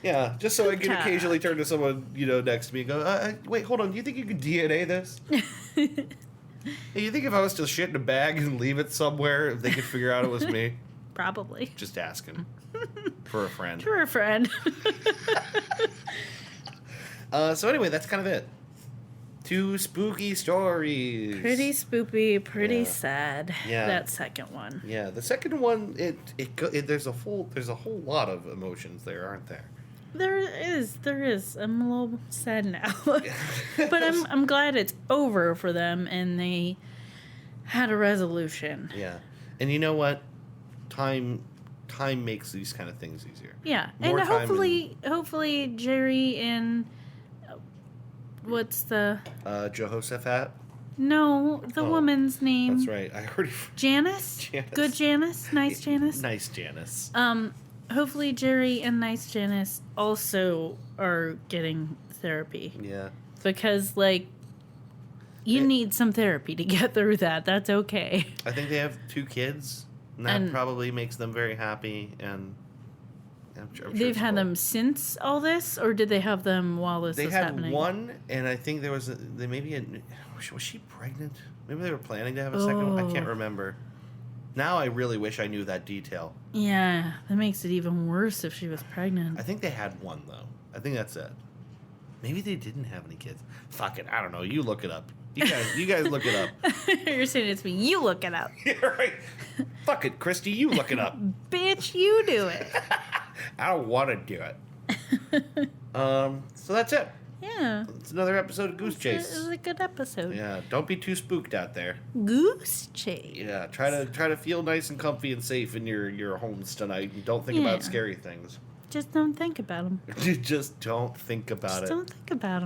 Yeah, just so I can talk. occasionally turn to someone, next to me and go, wait, hold on, do you think you could DNA this? Hey, you think if I was to shit in a bag and leave it somewhere, they could figure out it was me? Probably. Just asking. For a friend. For a friend. So anyway, that's kind of it. 2 spooky stories. Pretty spoopy, pretty Yeah. sad. Yeah. That second one. Yeah, the second one, there's a whole lot of emotions there, aren't there? There is. I'm a little sad now. But I'm glad it's over for them and they had a resolution. Yeah. And you know what? Time makes these kind of things easier. Yeah. More and time hopefully Jerry and what's the Jehoshaphat? No, the woman's name. That's right. I already Janice? Janice. Good Janice? Nice Janice? Nice Janice. Hopefully Jerry and Nice Janice also are getting therapy. Yeah. Because, like, you need some therapy to get through that. That's okay. I think they have 2 kids, and that probably makes them very happy, and I'm sure They've it's had cool. them since all this, or did they have them while this They was had happening? one, and I think there was was she pregnant? Maybe they were planning to have a second one. I can't remember. Now I really wish I knew that detail. Yeah, that makes it even worse if she was pregnant. I think they had one, though. I think that's it. Maybe they didn't have any kids. Fuck it. I don't know. You look it up. You guys look it up. You're saying it's me. You look it up. Yeah, right. Fuck it, Christy. You look it up. Bitch, you do it. I don't want to do it. So that's it. Yeah. It's another episode of Goose It Chase. was a good episode. Yeah, don't be too spooked out there. Goose Chase. Yeah, try to feel nice and comfy and safe in your homes tonight, and don't think about scary things. Just don't think about them. Just don't think about it. Don't think about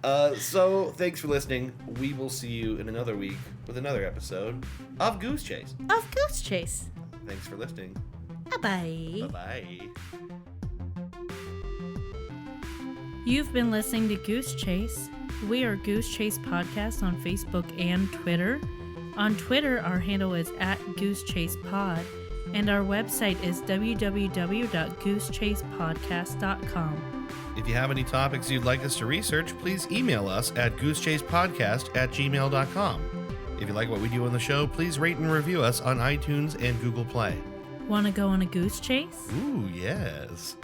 them. So thanks for listening. We will see you in another week with another episode of Goose Chase. Of Goose Chase. Thanks for listening. Bye-bye. Bye-bye. You've been listening to Goose Chase. We are Goose Chase Podcast on Facebook and Twitter. On Twitter, our handle is @GooseChasePod, and our website is www.goosechasepodcast.com. If you have any topics you'd like us to research, please email us at goosechasepodcast@gmail.com. If you like what we do on the show, please rate and review us on iTunes and Google Play. Want to go on a goose chase? Ooh, yes.